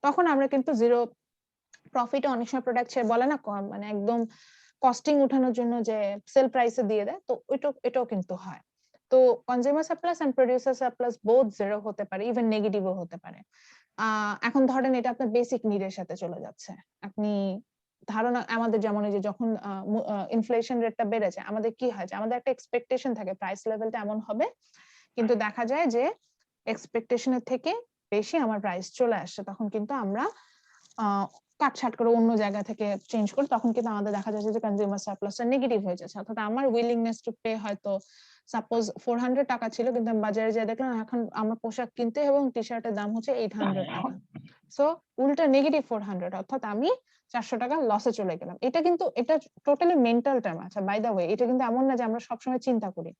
C: তখন আমরা কিন্তু জিরো প্রফিটে অনেক সময় প্রোডাক্ট বলে না মানে একদম কস্টিং উঠানোর জন্য যে সেল প্রাইসে দিয়ে দেয় তো এটাও কিন্তু হয়। তো consumer surplus and producer surplus both zero হতে পারে ইভেন নেগেটিভও হতে পারে। এখন ধরেন এটা আপনার বেসিক নিডের সাথে চলে যাচ্ছে। আপনি ধারণা আমাদের যেমন এই যে যখন ইনফ্লেশন রেটটা বেড়ে যায় আমাদের কি হয় যে আমাদের একটা এক্সপেকটেশন থাকে প্রাইস লেভেলটা এমন হবে কিন্তু দেখা যায় যে এক্সপেকটেশনের থেকে বেশি আমার প্রাইস চলে আসছে তখন কিন্তু আমরা কাটছাট করে অন্য জায়গা থেকে চেঞ্জ করি তখন কিন্তু আমাদের দেখা যাচ্ছে যে কনজিউমার সারপ্লাসটা নেগেটিভ হয়ে যাচ্ছে অর্থাৎ আমার উইলিংনেস টু পে হয়তো সাপোজ 400 টাকা ছিল কিন্তু আমি বাজারে যেয়ে দেখলাম এখন আমার পোশাক কিনতে এবং টি শার্টের দাম হচ্ছে 800 টাকা। সো উল্টা নেগেটিভ 400 অর্থাৎ আমি 400 টাকা লসে চলে গেলাম। এটা টোটালি মেন্টাল টার্ম। আচ্ছা বাই দা ওয়ে এটা কিন্তু এমন না যে আমরা সবসময় চিন্তা করি।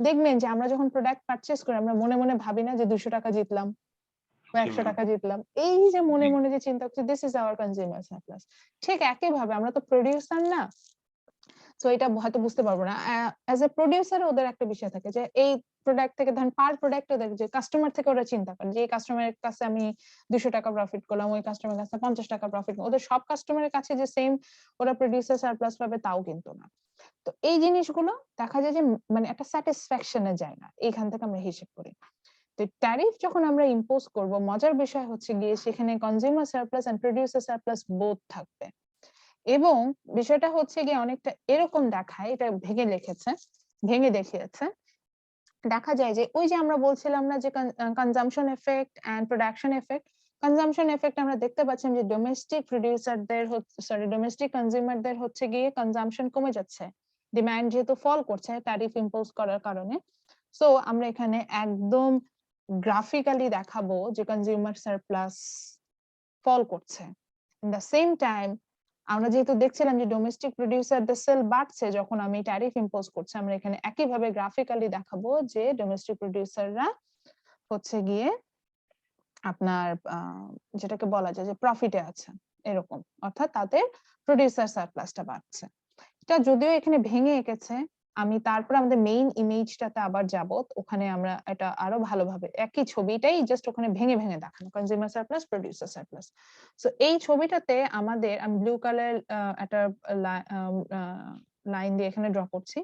C: দেখবেন যে আমরা যখন প্রোডাক্ট পারচেজ করি আমরা মনে মনে ভাবি না যে 200 টাকা জিতলাম বা 100 টাকা জিতলাম। এই যে মনে মনে যে চিন্তা করছি this is our consumer surplus. ঠিক একইভাবে আমরা তো প্রোডিউসার না। সো এটা হয়তো বুঝতে পারবো না। অ্যাজ এ প্রোডিউসার ওদের একটা বিষয় থাকে যে এই প্রোডাক্ট থেকে ধরেন পার প্রোডাক্ট ওদের যে কাস্টমার থেকে ওরা চিন্তা করে যে এই কাস্টমারের কাছে আমি 200 টাকা প্রফিট করলাম ওই কাস্টমারের কাছে 50 টাকা প্রফিট ওদের সব কাস্টমারের কাছে যে সেম ওরা প্রোডিউসার সারপ্লাস পাবে তাও কিন্তু না। তো এই জিনিসগুলো দেখা যায় যে মানে একটা স্যাটিসফ্যাকশনে যায় না। এইখান থেকে আমরা হিসেব করি। তো ট্যারিফ যখন আমরা ইম্পোজ করব মজার বিষয় হচ্ছে গিয়ে সেখানে consumer surplus and producer surplus both থাকবে এবং বিষয়টা হচ্ছে গিয়ে অনেকটা এরকম দেখায় এটা ভেঙে দেখিয়েছে দেখা যায় যে ওই যে আমরা বলছিলাম না যে consumption effect and production effect consumption effect আমরা দেখতে পাচ্ছি যে ডোমেস্টিক প্রোডিউসারদের ডোমেস্টিক কনজিউমারদের হচ্ছে গিয়ে কনজাম্পশন কমে যাচ্ছে ডিমান্ড যেহেতু ফল করছে ট্যারিফ ইম্পোজ করার কারণে। সো আমরা এখানে একদম গ্রাফিক্যালি দেখাবো যে কনজিউমার সারপ্লাস ফল করছে। ইন দ্য সেম টাইম আমরা যেহেতু দেখছিলাম যে ডোমেস্টিক প্রোডিউসারদের সেল বাড়ছে যখন আমি ট্যারিফ ইম্পোজ করছি আমরা এখানে একইভাবে গ্রাফিক্যালি দেখাবো যে ডোমেস্টিক প্রোডিউসাররা হচ্ছে গিয়ে আপনার যেটাকে বলা যায় যে প্রফিটে আছে এরকম অর্থাৎ তাদের প্রোডিউসার সারপ্লাসটা বাড়ছে। এটা যদিও এখানে ভেঙে এঁকেছে আমি তারপরে আমাদের মেইন ইমেজটাতে আবার যাব, ওখানে আমরা এটা আরো ভালোভাবে একই ছবিটাই জাস্ট ওখানে ভেঙে ভেঙে দেখানো, consumer surplus, producer surplus. So এই ছবিটাতে আমাদের, আমি ব্লু কালার একটা লাইন দিয়ে এখানে ড্র করছি।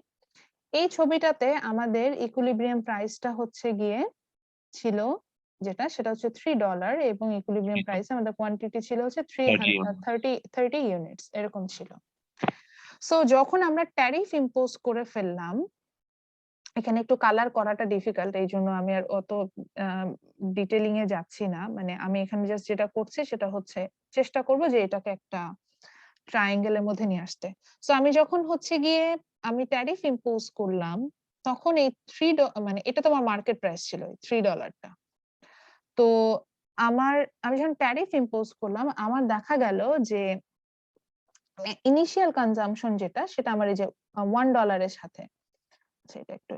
C: এই ছবিটাতে আমাদের ইকুইলিব্রিয়াম প্রাইসটা হচ্ছে গিয়ে ছিল যেটা, সেটা হচ্ছে $3 এবং ইকুইলিব্রিয়াম প্রাইস আমাদের কোয়ান্টিটি ছিল হচ্ছে 30 ইউনিটস এরকম ছিল। সো যখন আমরা ট্যারিফ ইম্পোজ করে ফেললাম, এখানে একটু কালার করাটা ডিফিকাল্ট, এই জন্য আমি আর অত ডিটেলিং এ যাচ্ছি না। মানে আমি এখানে জাস্ট যেটা করছি সেটা হচ্ছে চেষ্টা করব যে এটাকে একটা ট্রায়াঙ্গেলের মধ্যে নিয়ে আসতে। সো আমি যখন হচ্ছে গিয়ে আমি ট্যারিফ ইম্পোজ করলাম, তখন এই মানে এটা তো আমার মার্কেট প্রাইস ছিল $3টা। তো আমি যখন ট্যারিফ ইম্পোজ করলাম, আমার দেখা গেল যে ইনিশিয়াল কনজাম্পশন যেটা, সেটা আমার এই যে $1 সাথে, সেটা একটু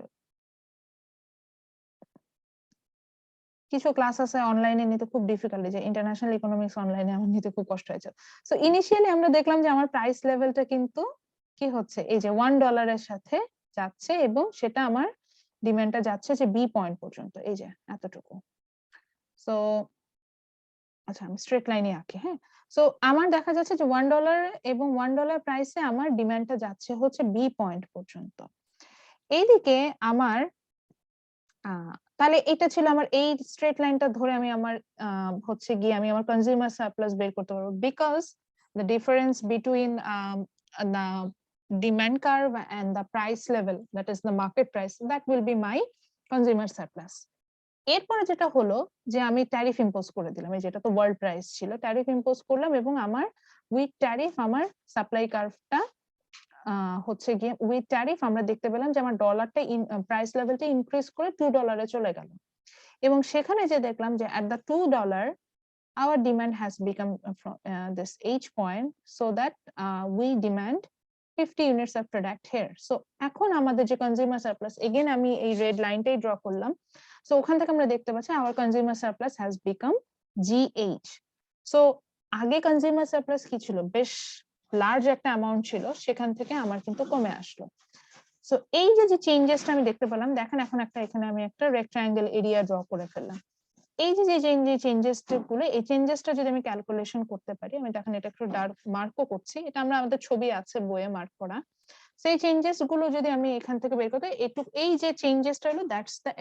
C: কিছু ক্লাস আছে অনলাইনে নিতে খুব ডিফিকাল্ট, যে ইন্টারন্যাশনাল ইকোনমিক্স অনলাইনে আমার নিতে খুব কষ্ট হয়েছে। সো ইনিশিয়ালি আমরা দেখলাম যে আমার প্রাইস লেভেলটা কিন্তু কি হচ্ছে, এই যে $1 সাথে যাচ্ছে, এবং সেটা আমার ডিমান্ডটা যাচ্ছে যে বি পয়েন্ট পর্যন্ত, এই যে এতটুকু। সো আচ্ছা, আমি স্ট্রেট লাইনে আঁকি। হ্যাঁ, সো আমার দেখা যাচ্ছে যে $1 এবং $1 প্রাইসে আমার ডিমান্ডটা যাচ্ছে হচ্ছে বি পয়েন্ট পর্যন্ত। এইদিকে আমার তাহলে এটা ছিল আমার, এই স্ট্রেট লাইনটা ধরে আমি আমার হচ্ছে গিয়ে আমি আমার কনজিউমার সারপ্লাস বের করতে পারবো, because the difference between the demand curve and the price level, that is the market price, that will be my consumer surplus. এরপরে যেটা হলো যে আমি ট্যারিফ ইম্পোজ করে দিলাম, এই যেটা তো ওয়ার্ল্ড প্রাইস ছিল, ট্যারিফ ইম্পোজ করলাম, এবং আমার উইথ ট্যারিফ আমার সাপ্লাই কার্ভটা হচ্ছে গিয়ে উইথ ট্যারিফ আমরা দেখতে পেলাম যে আমার ডলারটা প্রাইস লেভেলটা ইনক্রিজ করে $2 চলে গেল, এবং সেখানে যে দেখলাম যে at the $2 our demand has become this H point, so that we demand 50 units of product here. So এখন আমাদের যে কনজিউমার সারপ্লাস, এগেন আমি এই রেড লাইনটাই ড্র করলাম, সো ওখান থেকে আমরা দেখতে পাচ্ছি our consumer surplus has become GH. So আগে কনজিউমার সারপ্লাস কি ছিল, বেশ লার্জ একটা অ্যামাউন্ট ছিল, সেখান থেকে আমার কিন্তু কমে আসলো। সো এই যে চেঞ্জেসটা আমি দেখতে পেলাম, দেখেন এখন একটা এখানে আমি একটা রেক্ট্যাঙ্গেল এরিয়া ড্র করে ফেললাম। এই যে চেঞ্জেস গুলো, এই চেঞ্জেসটা যদি আমি ক্যালকুলেশন করতে পারি, আমি দেখেন এটা একটু ডার্ক মার্কও করছি, এটা আমরা আমাদের ছবি আছে বইয়ে মার্ক করা, সেই চেঞ্জেস গুলো যদি আমি এখান থেকে বের করতে, এই যে চেঞ্জেসটা হলো, that's the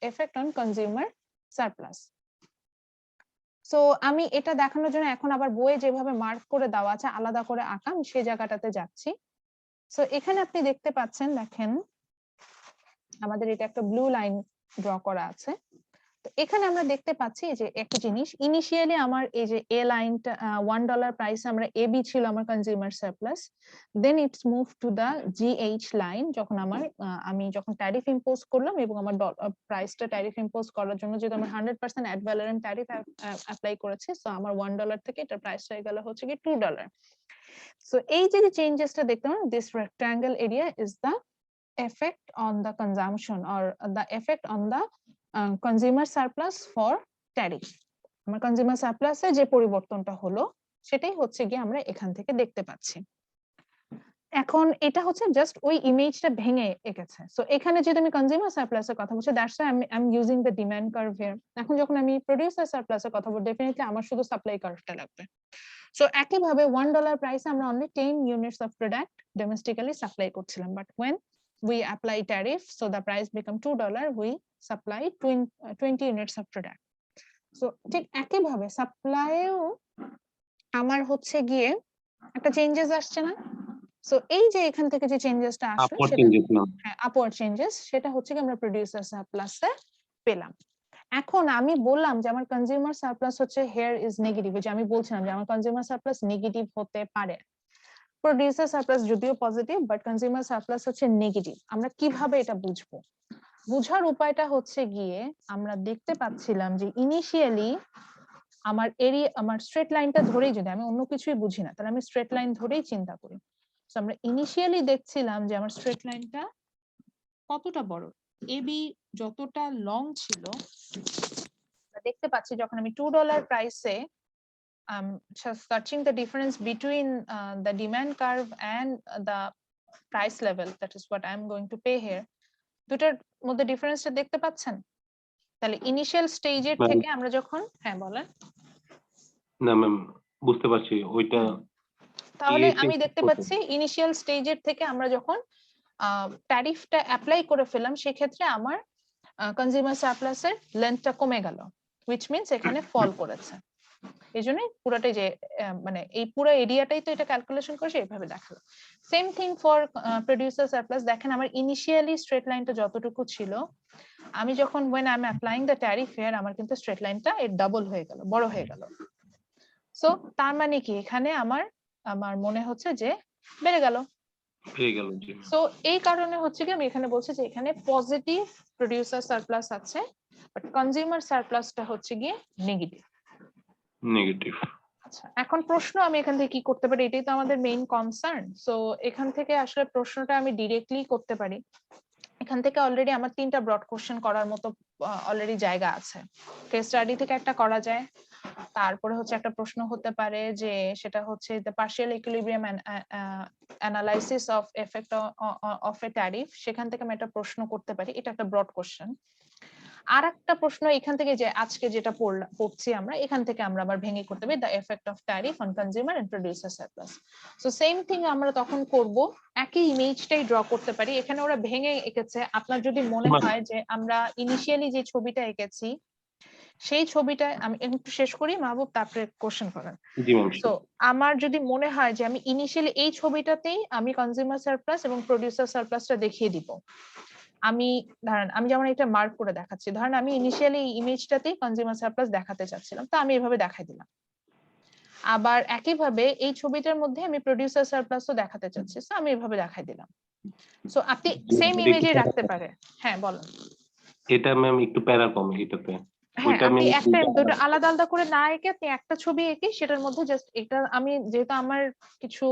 C: effect on consumer surplus. So আমি এটা দেখানোর জন্য এখন আবার বইয়ে যেভাবে মার্ক করে দেওয়া আছে আলাদা করে আঁকা, আমি সেই জায়গাটাতে যাচ্ছি। সো এখানে আপনি দেখতে পাচ্ছেন, দেখেন আমাদের এটা একটা ব্লু লাইন ড্র করা আছে। তো এখানে আমরা দেখতে পাচ্ছি যে একটা জিনিস, ইনিশিয়ালি আমার এই যে এ লাইনটা $1 প্রাইস আমরা এবি ছিল আমার consumer surplus, then it's move to the GH line, যখন আমার আমি যখন ট্যারিফ ইম্পোজ করলাম, এবং আমার প্রাইসটা ট্যারিফ ইম্পোজ করার জন্য যেহেতু আমার 100% অ্যাড ভ্যালোরেন্ট ট্যারিফ অ্যাপ্লাই করেছি, সো আমার $1 থেকে এটা প্রাইস হয়ে গেল হচ্ছে কি $2। সো এই যে চেঞ্জেসটা দেখতে পারেন, this rectangle area is the effect on the consumption or the effect on the consumer surplus for tariff. আমার কনজিউমার সারপ্লাসে যে পরিবর্তনটা হলো, সেটাই হচ্ছে গিয়ে আমরা এখান থেকে দেখতে পাচ্ছি। এখন এটা হচ্ছে জাস্ট ওই ইমেজটা ভেঙে এঁকেছে। সো এখানে যদি আমি কনজিউমার সারপ্লাসের কথা বলছি, that's why I am using the demand curve here. এখন যখন আমি প্রোডিউসার সারপ্লাসের কথা বলবো, ডেফিনেটলি আমার শুধু সাপ্লাই কার্ভটা লাগবে। সো একইভাবে $1 প্রাইসে আমরা only 10 units of product domestically supply করছিলাম, but when we apply tariff, so the price become $2, we supply 20 units of product. So ঠিক একইভাবে সাপ্লাইও আমার হচ্ছে গিয়ে একটা চেঞ্জেস আসছে না। সো এই যে এখান থেকে যে চেঞ্জেসটা আসলো,
B: আপওয়ার্ড
C: সেটা
B: চেঞ্জেস না।
C: আপওয়ার্ড চেঞ্জেস, সেটা হচ্ছে কি আমরা প্রোডিউসার সারপ্লাসে পেলাম। এখন আমি বললাম যে আমার কনজিউমার সারপ্লাস হচ্ছে হেয়ার ইজ নেগেটিভ, যে আমি বলছিলাম যে আমার কনজিউমার সারপ্লাস নেগেটিভ হতে পারে। প্রোডিউসার সারপ্লাস যদিও পজিটিভ, বাট কনজিউমার সারপ্লাস হচ্ছে নেগেটিভ। আমরা কিভাবে এটা বুঝবো? বুঝার উপায়টা হচ্ছে গিয়ে আমরা দেখতে পাচ্ছিলাম যে ইনিশিয়ালি আমার স্ট্রেট লাইনটা ধরেই, যদি আমি অন্য কিছুই বুঝি না, তাহলে আমি স্ট্রেট লাইন ধরেই চিন্তা করি। তো আমরা ইনিশিয়ালি দেখছিলাম যে আমার স্ট্রেট লাইনটা কতটা বড়, এবি যতটা লং ছিল, দেখতে পাচ্ছি যখন আমি $2 প্রাইসে searching the difference between the demand curve and the price level, that is what I am going to pay here, দুটার মধ্যে ডিফারেন্সটা দেখতে পাচ্ছেন? তাহলে ইনিশিয়াল স্টেজের
B: ম্যাম
C: থেকে আমরা যখন, হ্যাঁ বলেন।
B: না ম্যাম, বুঝতে পারছি ওইটা
C: তাহলে
B: ইয়েতে
C: আমি দেখতে
B: কত?
C: পাচ্ছি ইনিশিয়াল স্টেজের থেকে আমরা যখন ট্যারিফটা অ্যাপ্লাই করে ফেললাম, সেক্ষেত্রে আমার কনজিউমার সারপ্লাসের লেন্থটা কমে গেল, হুইচ মিনস এখানে ফল করেছে। এই জন্যই পুরোটাই যে মানে এই পুরো এরিয়াটাই তো এটা ক্যালকুলেশন করেছে, এইভাবে দেখালো। Same thing for producer surplus. দেখেন আমার ইনিশিয়ালি স্ট্রেট লাইনটা যতটুকু ছিল, আমি যখন when I'm applying the tariff here, আমার কিন্তু স্ট্রেট লাইনটা এর ডাবল হয়ে গেল, বড় হয়ে গেল। সো তার মানে কি এখানে আমার আমার মনে হচ্ছে যে বেড়ে গেল।
B: পেয়ে গেল, জি
C: সো এই কারণে হচ্ছে কি আমি এখানে বলছি যে এখানে পজিটিভ প্রোডিউসার সারপ্লাস আছে, বাট কনজিউমার সারপ্লাসটা হচ্ছে গিয়ে নেগেটিভ।
B: নেগেটিভ।
C: আচ্ছা, এখন প্রশ্ন আমি এখান থেকে কি করতে পারি, এটাই তো আমাদের মেইন কনসার্ন। সো এখান থেকে আসলে প্রশ্নটা আমি ডিরেক্টলি করতে পারি। এখান থেকে অলরেডি আমার 3টা ব্রড কোশ্চেন করার মতো অলরেডি জায়গা আছে। কেস স্টাডি থেকে একটা করা যায়, তারপরে হচ্ছে একটা প্রশ্ন হতে পারে যে সেটা হচ্ছে the partial equilibrium analysis of effect of a tariff, সেখান থেকে আমি একটা প্রশ্ন করতে পারি, এটা একটা ব্রড কোশ্চেন। আর একটা প্রশ্ন এখান থেকে যে আজকে যেটা পড়ছি আমরা, এখান থেকে আমরা আবার ভেঙে করতে পারি the effect of tariff on consumer and producer surplus. So same thing আমরা তখন করব, একই ইমেজটাই ড্র করতে পারি। এখানে ওরা ভেঙে এঁকেছে, আপনার যদি মনে হয় যে আমরা ইনিশিয়ালি যে ছবিটা এঁকেছি সেই ছবিটা, আমি একটু শেষ করি মাহবুব, তারপরে কোশ্চেন করেন।
B: জি ম্যাম।
C: সো আমার যদি মনে হয় যে আমি ইনিশিয়ালি এই ছবিটাতেই আমি কনজিউমার সারপ্লাস এবং প্রোডিউসার সারপ্লাসটা দেখিয়ে দিব, আমি ধরেন আমি যেমন এটা মার্ক করে দেখাচ্ছি, ধরেন আমি ইনিশিয়ালি এই ইমেজটাতেই কনজিউমার সারপ্লাস দেখাতে চাচ্ছিলাম, তো আমি এভাবে দেখাই দিলাম। আবার একইভাবে এই ছবিটার মধ্যে আমি প্রোডিউসার সারপ্লাসও দেখাতে চাচ্ছি, তো আমি এভাবে দেখাই দিলাম। সো আপনি সেম ইমেজে রাখতে পারে। হ্যাঁ বলেন।
B: এটা ম্যাম একটু প্যারা কম এটাতে।
C: হ্যাঁ,
B: ওইটা
C: আপনি
B: ম্যাম
C: একটা দুটো আলাদা আলাদা করে না এঁকে আপনি একটা ছবি এঁকে সেটার মধ্যে জাস্ট এটা, আমি যেহেতু আমার কিছু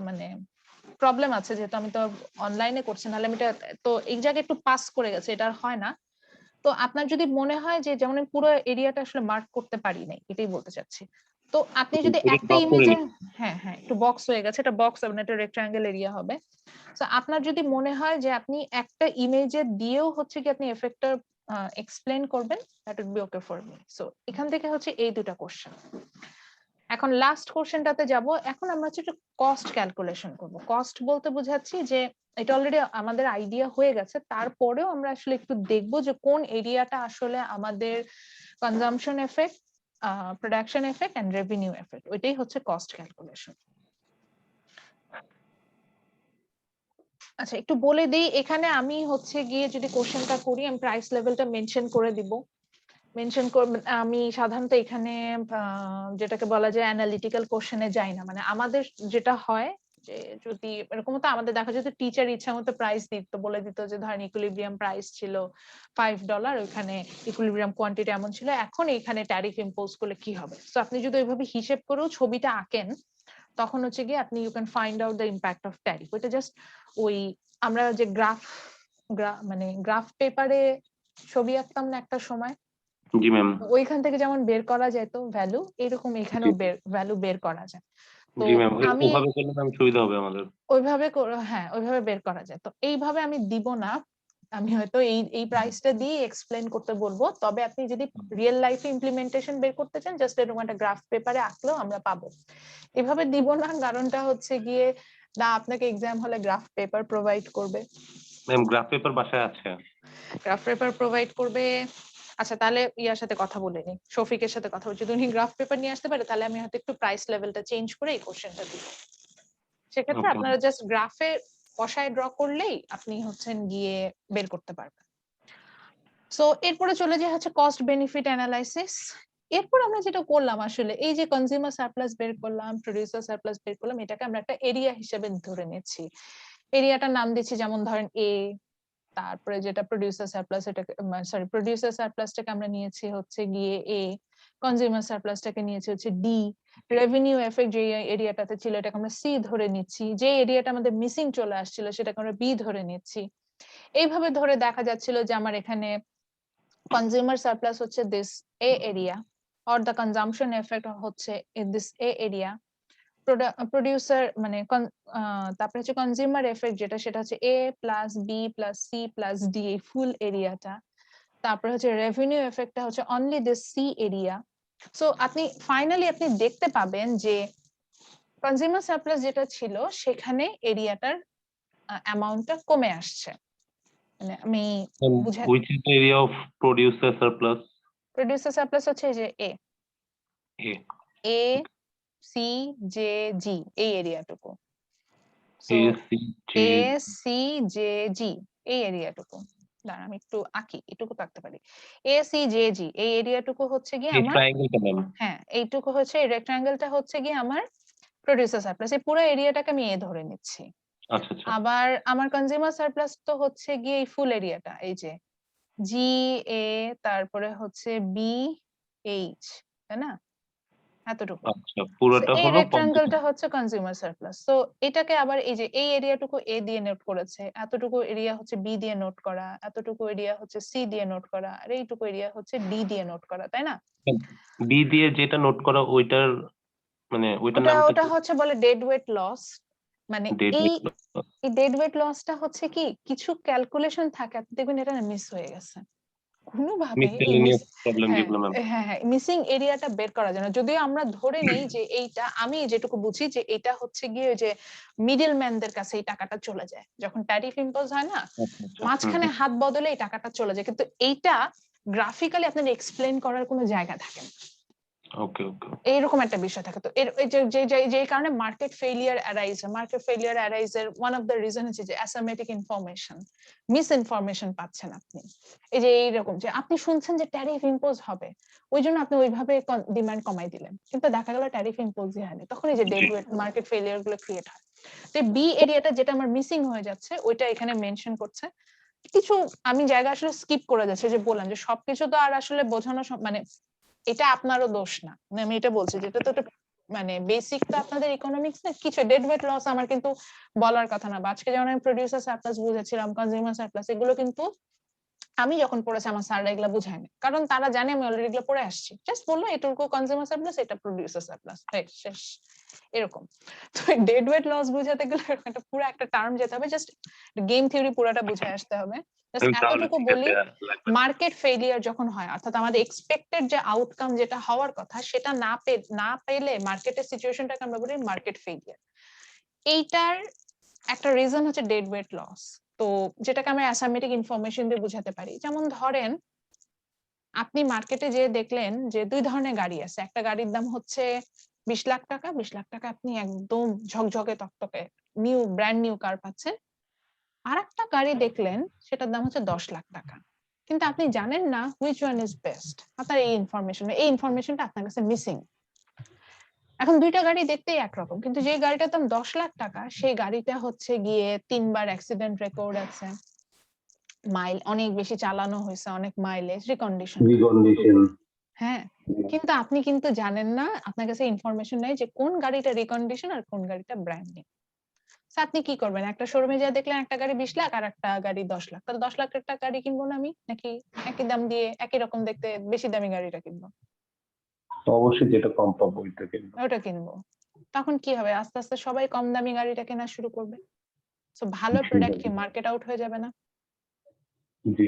C: মানে প্রবলেম আছে, যেহেতু আমি তো অনলাইনে করছি, নাহলে আমি এটা তো এই জায়গায় একটু পাস করে গেছে, এটা আর হয় না। তো আপনার যদি মনে হয় যে যেমন আমি পুরো এরিয়াটা আসলে মার্ক করতে পারি নাই, এটাই বলতে চাচ্ছি, তো আপনি যদি
B: এটা
C: একটা
B: ড্রপ করে
C: ইমেজে,
B: নিচ্ছি।
C: হ্যাঁ হ্যাঁ একটু বক্স হয়ে গেছে, এটা বক্স হবে না, এটা রেক্ট্যাঙ্গেল এরিয়া হবে। তো আপনার যদি মনে হয় যে আপনি একটা ইমেজে দিয়েও হচ্ছে কি আপনি এফেক্টটা এক্সপ্লেন করবেন, that would be okay for me. So এখান থেকে হচ্ছে এই দুটো কোশ্চেন। এখন লাস্ট কোশ্চেনটাতে যাব। এখন আমরা হচ্ছে একটু কস্ট ক্যালকুলেশন করব। কস্ট বলতে বোঝাচ্ছি যে এটা অলরেডি আমাদের আইডিয়া হয়ে গেছে, তারপরেও আমরা আসলে একটু দেখব যে কোন এরিয়াটা আসলে আমাদের consumption effect, production effect and revenue effect, ওইটাই হচ্ছে কস্ট ক্যালকুলেশন। আচ্ছা একটু বলে দিই, এখানে আমি হচ্ছে গিয়ে যদি কোশ্চেনটা করি, আমি প্রাইস লেভেলটা মেনশন করে দিব। মেনশন করবেন, আমি সাধারণত এখানে যেটাকে বলা যায় অ্যানালিটিক্যাল কোশ্চেনে যাই না। মানে আমাদের যেটা হয় যে যদি এরকম তো আমাদের দেখা যেত টিচার ইচ্ছা মতো প্রাইস দিত, বলে দিত যে ধরেন ইকুইলিব্রিয়াম প্রাইস ছিল $5, ওখানে ইকুইলিব্রিয়াম কোয়ান্টিটি এমন ছিল, এখন এখানে ট্যারিফ ইম্পোজ করলে কি হবে। তো আপনি যদি ওইভাবে হিসেব করেও ছবিটা আঁকেন, তখন হচ্ছে গিয়ে আপনি you can find out the impact of tariff. ওইটা জাস্ট ওই আমরা যে মানে গ্রাফ পেপারে ছবি আঁকতাম না একটা সময়,
B: জি ম্যাম।
C: ওইখান থেকে যেমন বের করা যেত ভ্যালু, এরকম এখানেও ভ্যালু বের করা যায়। তো
B: জি ম্যাম,
C: আমি
B: ওভাবে করলে ম্যাম সুবিধা হবে আমাদের।
C: ওইভাবে হ্যাঁ ওইভাবে বের করা যায়। তো এইভাবে আমি দিব না, আমি হয়তো এই প্রাইসটা দিয়ে এক্সপ্লেন করতে বলবো। তবে আপনি যদি রিয়েল লাইফে ইমপ্লিমেন্টেশন বের করতে চান, জাস্ট এরকম একটা গ্রাফ পেপারে আঁকলেও আমরা পাবো। এভাবে দিব না, কারণটা হচ্ছে গিয়ে না আপনাকে এক্সাম হলে গ্রাফ পেপার প্রোভাইড করবে।
B: ম্যাম গ্রাফ পেপার বাসায় আছে।
C: গ্রাফ পেপার প্রোভাইড করবে। আচ্ছা তাহলে ইয়ার সাথে কথা বলে নি, শফিকের সাথে কথা বলছি, যদি উনি গ্রাফ পেপার নিয়ে আসতে পারে তাহলে আমি হয়তো একটু প্রাইস লেভেলটা চেঞ্জ করে এই কোশ্চেনটা দিব। সেক্ষেত্রে
B: ওকে।
C: আপনারা জাস্ট গ্রাফে বসায় ড্র করলেই আপনি হচ্ছেন গিয়ে বের করতে পারবেন। সো এরপরে চলে যায় হচ্ছে কস্ট বেনিফিট অ্যানালাইসিস। এরপর আমরা যেটা করলাম আসলে এই যে কনজিউমার সারপ্লাস বের করলাম, প্রোডিউসার সারপ্লাস বের করলাম, এটাকে আমরা একটা এরিয়া হিসেবে ধরে নিচ্ছি। এরিয়াটার নাম দিচ্ছি যেমন ধরেন এ, তারপরে যেটা প্রোডিউসার সারপ্লাস, এটাকে সরি প্রোডিউসার সারপ্লাসটাকে আমরা নিয়েছি হচ্ছে গিয়ে এ, কনজিউমার সারপ্লাসটাকে নিয়েছি হচ্ছে ডি, রেভিনিউ এফেক্ট যে এরিয়াটাতে ছিল এটাকে আমরা সি ধরে নিচ্ছি, যে এরিয়াটা আমাদের মিসিং চলে আসছিল সেটাকে আমরা বি ধরে নিচ্ছি। এইভাবে ধরে দেখা যাচ্ছিল যে আমার এখানে কনজিউমার সারপ্লাস হচ্ছে this A area, or the consumption effect হচ্ছে in this A area, producer মানে তারপরে হচ্ছে কনজিউমার এফেক্ট যেটা সেটা হচ্ছে A plus B plus C plus D এই ফুল এরিয়াটা। তারপরে হচ্ছে রেভিনিউ এফেক্টটা হচ্ছে only this C area. So আপনি ফাইনালি আপনি দেখতে পাবেন যে কনজিউমার সারপ্লাস যেটা ছিল সেখানে এরিয়াটার অ্যামাউন্টটা কমে আসছে। মানে আমি বুঝা
B: which is the area of producer surplus?
C: Producer surplus হচ্ছে এই যে A
B: A.
C: A C J G এই এরিয়াটুকু। So
B: A, C, J,
C: A C J G এই এরিয়াটুকু, দাঁড়া আমি একটু আঁকি, এটুকু থাকতে পারি। A C J G এই এরিয়াটুকু হচ্ছে গিয়ে
B: এই
C: আমার,
B: ট্রায়াঙ্গেলটা ম্যাম।
C: হ্যাঁ এইটুকু হচ্ছে এই রেক্ট্যাঙ্গেলটা হচ্ছে গিয়ে আমার প্রোডিউসার সারপ্লাস। এই পুরো এরিয়াটাকে আমি A ধরে নিচ্ছি।
B: আচ্ছা আচ্ছা
C: আবার আমার কনজিউমার সারপ্লাস তো হচ্ছে গিয়ে এই ফুল এরিয়াটা, এই যে জি এ তারপরে হচ্ছে বি এইচ, তাই না, এতটুকু।
B: আচ্ছা
C: So,
B: পুরোটা
C: এই
B: হলো
C: রেক্ট্যাঙ্গেলটা হচ্ছে কনজিউমার সারপ্লাস। তো এটাকে আবার এই যে এই এরিয়াটুকু এ দিয়ে নোট করেছে, এতটুকু এরিয়া হচ্ছে বি দিয়ে নোট করা, এতটুকু এরিয়া হচ্ছে সি দিয়ে নোট করা, আর এইটুকু এরিয়া হচ্ছে ডি দিয়ে নোট করা, তাই না?
B: বি দিয়ে যেটা নোট করা ওইটার মানে ওইটার
C: ওটা
B: নামটা
C: ওটা
B: কি?
C: হচ্ছে বলে ডেড ওয়েট লস। মানে
B: ডেড
C: এই
B: ওয়েট লস।
C: এই ডেড ওয়েট লসটা হচ্ছে কি কিছু ক্যালকুলেশন থাকে, আপনি দেখবেন এটা মিস হয়ে গেছে কোনোভাবে এই
B: মিসেলেনিয়াস প্রবলেম যেগুলো ম্যাম।
C: হ্যাঁ মিসিং এরিয়াটা বের করা যায় না। যদিও আমরা ধরে নেই যে এইটা, আমি যেটুকু বুঝি যে এটা হচ্ছে গিয়ে যে মিডল ম্যানদের কাছে এই টাকাটা চলে যায় যখন ট্যারিফ ইম্পোজ হয় না,
B: আচ্ছা আচ্ছা
C: মাঝখানে হাত বদলে এই টাকাটা চলে যায়, কিন্তু এইটা গ্রাফিক্যালি আপনার এক্সপ্লেন করার কোনো জায়গা থাকে না,
B: ওকে ওকে
C: এইরকম একটা বিষয় থাকে। তো এর এই যে কারণে মার্কেট ফেলিয়ার অ্যারাইজের ওয়ান অফ দ্য রিজন হচ্ছে যে অ্যাসামেটিক ইনফরমেশন, মিস ইনফরমেশন পাচ্ছেন আপনি। এই যে এইরকম যে আপনি শুনছেন যে ট্যারিফ ইম্পোজ হবে, ওই জন্য আপনি ওইভাবে ডিমান্ড কমাই দিলেন, কিন্তু দেখা গেল ট্যারিফ ইম্পোজই হয়নি, তখন এই যে ডেড ওয়েট মার্কেট ফেলিয়ার গুলো ক্রিয়েট হয়। তো বি এরিয়াটা যেটা আমার মিসিং হয়ে যাচ্ছে ওইটা এখানে মেনশন করছে। কিছু আমি জায়গা আসলে স্কিপ করে যাচ্ছে, যে বললাম যে সবকিছু তো আর আসলে বোঝানো মানে এটা আপনারও দোষ না, মানে আমি এটা বলছি যেটা তো মানে বেসিক তো আপনাদের ইকোনমিক্স না, কিছু ডেড ওয়েট লস আমার কিন্তু বলার কথা না। বা আজকে যেমন আমি প্রোডিউসার সারপ্লাস বুঝেছিলাম, কনজিউমার সারপ্লাস, এগুলো কিন্তু আমি যখন পড়েছি আমার স্যাররা এগুলো বুঝায় না, কারণ তারা জানে আমি অলরেডি এগুলো পড়ে আসছি। জাস্ট বললো এটুকু কনজিউমার সারপ্লাস, এটা প্রোডিউসার সারপ্লাস, শেষ, এরকম। তো ডেড ওয়েট লস বুঝাতে গেলে একটা পুরো একটা টার্ম যেতে হবে, জাস্ট গেম থিওরি পুরোটা বুঝে আসতে হবে। জাস্ট
B: তাহলে
C: এতটুকু
B: ঠিক
C: বলি,
B: আছে লাগবে।
C: মার্কেট ফেলিয়ার যখন হয়, অর্থাৎ আমাদের এক্সপেক্টেড যে আউটকাম যেটা হওয়ার কথা সেটা না পেলে মার্কেটের সিচুয়েশনটাকে আমরা বলি মার্কেট ফেলিয়ার। এইটার একটা রিজন হচ্ছে ডেড ওয়েট লস। তো যেটাকে আমরা অ্যাসামেটিক ইনফরমেশন দিয়ে বোঝাতে পারি, যেমন ধরেন আপনি মার্কেটে যে দেখলেন যে দুই ধরনের গাড়ি আছে, একটা গাড়ির দাম হচ্ছে 20 লাখ টাকা, 20 লাখ টাকা আপনি একদম ঝকঝকে তকতকে নিউ ব্র্যান্ড নিউ কার পাচ্ছেন। আর একটা গাড়ি দেখলেন সেটার দাম হচ্ছে 10 লাখ টাকা, কিন্তু আপনি জানেন না হুইচ ওয়ান ইজ বেস্ট। আপনার এই ইনফরমেশনটা আপনার কাছে মিসিং। এখন দুইটা গাড়ি দেখতেই একরকম, কিন্তু যে গাড়িটার দাম 10 লাখ টাকা সেই গাড়িটা হচ্ছে গিয়ে 3বার অ্যাক্সিডেন্ট রেকর্ড আছে, মাইল অনেক বেশি চালানো হয়েছে, অনেক মাইলেজ, রিকন্ডিশন। হ্যাঁ, কিন্তু আপনি কিন্তু জানেন না, আপনার কাছে ইনফরমেশন নাই যে কোন গাড়িটা রিকন্ডিশন আর কোন গাড়িটা ব্র্যান্ড নিউ। আপনি কি করবেন, একটা শোরুমে যা দেখলেন একটা গাড়ি 20 লাখ আর একটা গাড়ি 10 লাখ, তাহলে 10 লাখ একটা গাড়ি কিনবো না আমি, নাকি একই দাম দিয়ে একই রকম দেখতে বেশি দামি গাড়িটা কিনবো?
D: অবশ্যই যেটা কম পাবো ওইটা কিনবো।
C: ওটা কিনবো। তখন কি হবে, আস্তে আস্তে সবাই কম দামি গাড়িটা কেনা শুরু করবে। সো ভালো প্রোডাক্ট কি মার্কেট আউট হয়ে যাবে না?
D: জি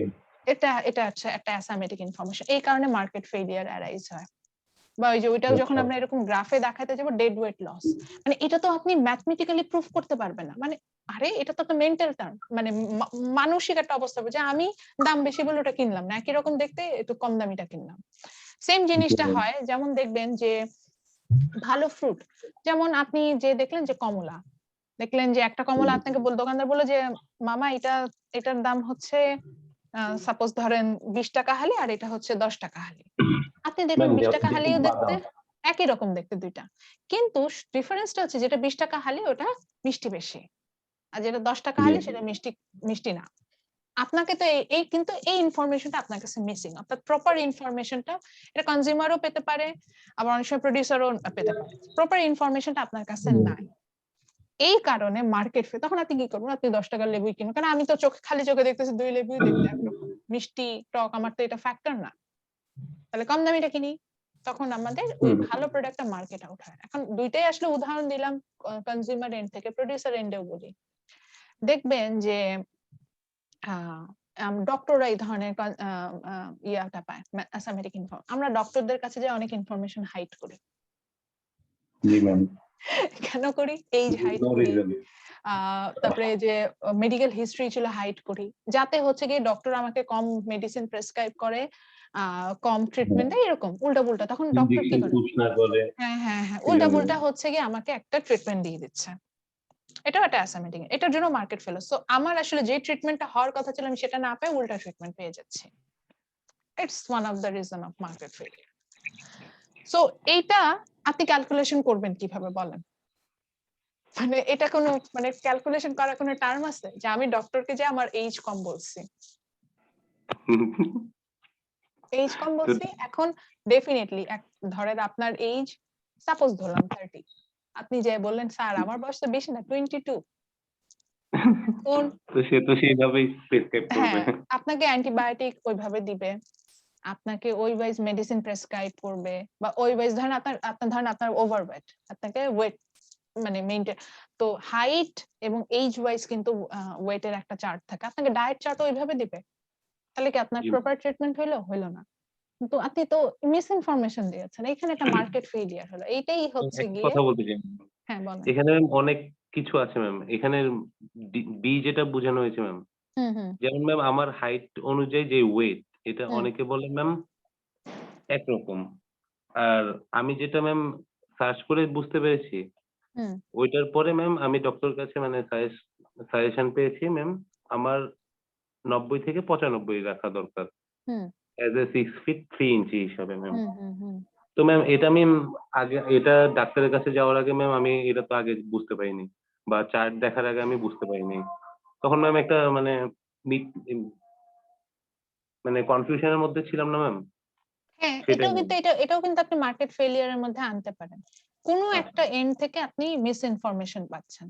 C: এটা হচ্ছে একটা অ্যাসামেটিক ইনফরমেশন, এই কারণে মার্কেট ফেলিয়ার অ্যারাইজ হয়। বা ওই যে ওইটাও যখন
D: আচ্ছা।
C: আমরা এরকম গ্রাফে দেখাতে যাবো ডেড ওয়েট লস, মানে এটা তো আপনি ম্যাথমেটিক্যালি প্রুফ করতে পারবেন না, মানে আরে এটা তো একটা মেন্টাল টার্ম, মানে মানসিক একটা অবস্থা হবে যে আমি দাম বেশি বলে ওটা কিনলাম না, একই রকম দেখতে একটু কম দামিটা কিনলাম। সেম জিনিসটা
D: জি।
C: হয়, যেমন দেখবেন যে ভালো ফ্রুট, যেমন আপনি যে দেখলেন যে কমলা, দেখলেন যে একটা কমলা আপনাকে দোকানদার বললো যে মামা এটার দাম হচ্ছে সাপোজ ধরেন 20 টাকা হালি, আর এটা হচ্ছে 10 টাকা হালি। আপনি দেখবেন 20 টাকা হালিও দেখতে একই রকম দেখতে দুইটা, কিন্তু ডিফারেন্সটা হচ্ছে যেটা 20 টাকা হালি ওটা মিষ্টি বেশি, আর যেটা 10 টাকা হালি সেটা মিষ্টি না। আপনাকে তো এই কিন্তু এই ইনফরমেশনটা আপনার কাছে মিসিং, অর্থাৎ প্রপার ইনফরমেশনটা এটা কনজিউমারও পেতে পারে, আবার অনেক সময় প্রোডিউসারও পেতে পারে, প্রপার ইনফরমেশনটা আপনার কাছে নাই। এই কারণে মার্কেট তখন আপনি কি করবেন, আপনি 10 টাকার লেবুই কিনুন, কারণ আমি তো খালি চোখে দেখতেছি দুই লেবুই দেখতে একরকম মিষ্টি টক, আমার তো এটা ফ্যাক্টর না, তাহলে কম দামিটা কিনি।
A: তখন আমাদের ওই
D: হুম।
A: ভালো প্রোডাক্টটা মার্কেট আউট হয়। এখন দুইটাই আসলে উদাহরণ দিলাম, কনজিউমার এন্ড থেকে, প্রোডিউসার এন্ডেও বলি। দেখবেন যে ডক্টররা এই ধরনের ইয়াটা পায়, অ্যাসামেটিক ইনফর্ম। আমরা ডক্টরদের কাছে যে অনেক ইনফরমেশন হাইড করি।
D: জি ম্যাম।
A: কেন করি? এইজ হাইড
D: নো
A: করি,
D: রিজন।
A: তারপরে যে মেডিকেল হিস্ট্রি ছিল হাইড করি, যাতে হচ্ছে গিয়ে ডক্টর আমাকে কম মেডিসিন প্রেসক্রাইব করে, কম ট্রিটমেন্ট দেয়, এরকম উল্টা পুল্টা। তখন ডক্টর কি
D: ইনজেকশন
A: করে?
D: পুশ না করে।
A: হ্যাঁ হ্যাঁ হ্যাঁ, উল্টা পুল্টা হচ্ছে গিয়ে আমাকে একটা ট্রিটমেন্ট দিয়ে দিচ্ছে। এটাও একটা অ্যাসামেটিং, এটার জন্য মার্কেট ফেলো। সো আমার আসলে যে ট্রিটমেন্টটা হওয়ার কথা ছিল আমি সেটা না পেয়ে উল্টা ট্রিটমেন্ট পেয়ে যাচ্ছি। It's one of the reason of market failure. So এইটা আপনি ক্যালকুলেশন করবেন কিভাবে বলেন? মানে এটা কোনো মানে ক্যালকুলেশন করার কোনো টার্ম আছে যে আমি ডক্টরকে যে আমার এইজ কম বলছি, এইজ কম বলছি, এখন ডেফিনেটলি ধরেন আপনার এইজ সাপোজ ধরলাম 30, আপনি যে বললেন স্যার আমার বয়স তো বেশি না, 22, এখন
B: তো সে তো সেইভাবেই প্রেসক্রাইব করবে।
A: হ্যাঁ আপনাকে অ্যান্টিবায়োটিক ওইভাবে দিবে, আপনাকে ওই ওয়াইজ মেডিসিন প্রেসক্রাইব করবে, বা ওই ওয়াইজ ধরেন আপনার ওভারওয়েট, আপনাকে ওয়েট মানে মেইনটেইন, তো হাইট এবং এইজ ওয়াইজ কিন্তু ওয়েটের একটা চার্ট থাকে, আপনাকে ডায়েট চার্ট ওইভাবে দিবে। তাহলে কি আপনার
B: জি।
A: প্রপার ট্রিটমেন্ট হইলো না? কিন্তু আপনি তো মিস ইনফরমেশন দিয়েছেন, এখানে একটা মার্কেট ফেলিয়ার হলো। এইটাই হচ্ছে
B: একটা
A: গিয়ে,
B: কথা বলতে চাই।
A: হ্যাঁ বলেন।
B: এখানে ম্যাম অনেক কিছু আছে ম্যাম। এখানে বি যেটা বোঝানো হয়েছে ম্যাম,
A: হুম হুম
B: যেমন ম্যাম আমার হাইট অনুযায়ী যে ওয়েট, এটা
A: হুম
B: অনেকে বলে ম্যাম একরকম। আর আমি যেটা ম্যাম সার্চ করে বুঝতে পেরেছি,
A: হুম
B: ওইটার পরে ম্যাম আমি ডক্টর কাছে মানে সাজেশন পেয়েছি ম্যাম, আমার 90 থেকে 95 রাখা দরকার
A: হুম
B: অ্যাজ এ 6 ফিট 3 ইঞ্চি হিসাবে ম্যাম।
A: হুম হুম হুম
B: তো ম্যাম এটা আমি আগে এটা ডাক্তারের কাছে যাওয়ার আগে ম্যাম আমি এটা তো আগে বুঝতে পারিনি, বা চার্ট দেখার আগে আমি বুঝতে পারিনি। তখন ম্যাম একটা মানে মানে কনফিউশনের মধ্যে ছিলাম না ম্যাম,
A: হ্যাঁ,
B: সেটাই ম্যাম।
A: এটাও কিন্তু আপনি মার্কেট ফেলিয়ারের মধ্যে আনতে পারেন। কোনো
B: আচ্ছা।
A: একটা এন্ড থেকে আপনি মিস ইনফরমেশন পাচ্ছেন।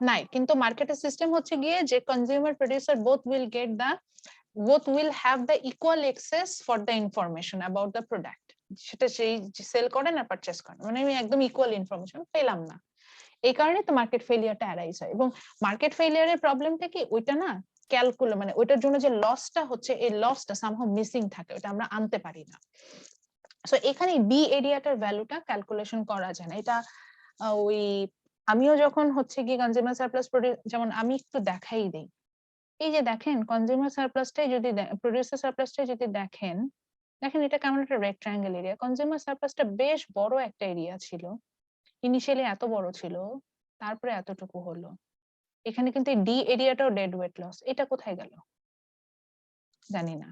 A: নাই, কিন্তু মার্কেটের সিস্টেম হচ্ছে গিয়ে যে consumer producer both will have the equal access for the information about the product, সেটা সেই সেল করেন আর পারচেজ করেন, মানে আমি একদম ইকুয়াল ইনফরমেশন পেলাম না। এই কারণে তো মার্কেট ফেলিয়ারটা অ্যারাইজ হয়। এবং মার্কেট ফেলিয়ারের প্রবলেমটা কি, ওইটা না মানে ওইটার জন্য যে লসটা হচ্ছে, এই লসটা সামহাউ মিসিং থাকে, ওটা আমরা আনতে পারি না। সো এখানে বি এরিয়াটার ভ্যালুটা ক্যালকুলেশন করা যায় না। এটা ওই আমিও যখন হচ্ছে কি কনজিউমার সারপ্লাস যেমন আমি একটু দেখাই দেই, এই যে দেখেন কনজিউমার সারপ্লাসটাই যদি প্রোডিউসার সারপ্লাসটাই যদি দেখেন, এটা কেমন একটা রেক্ট্যাঙ্গেল এরিয়া। কনজিউমার সারপ্লাসটা বেশ বড় একটা এরিয়া ছিল, ইনিশিয়ালি এত বড় ছিল, তারপরে এতটুকু হলো। এখানে কিন্তু এই ডি এরিয়াটাও ডেড ওয়েট লস, এটা কোথায় গেল জানি না।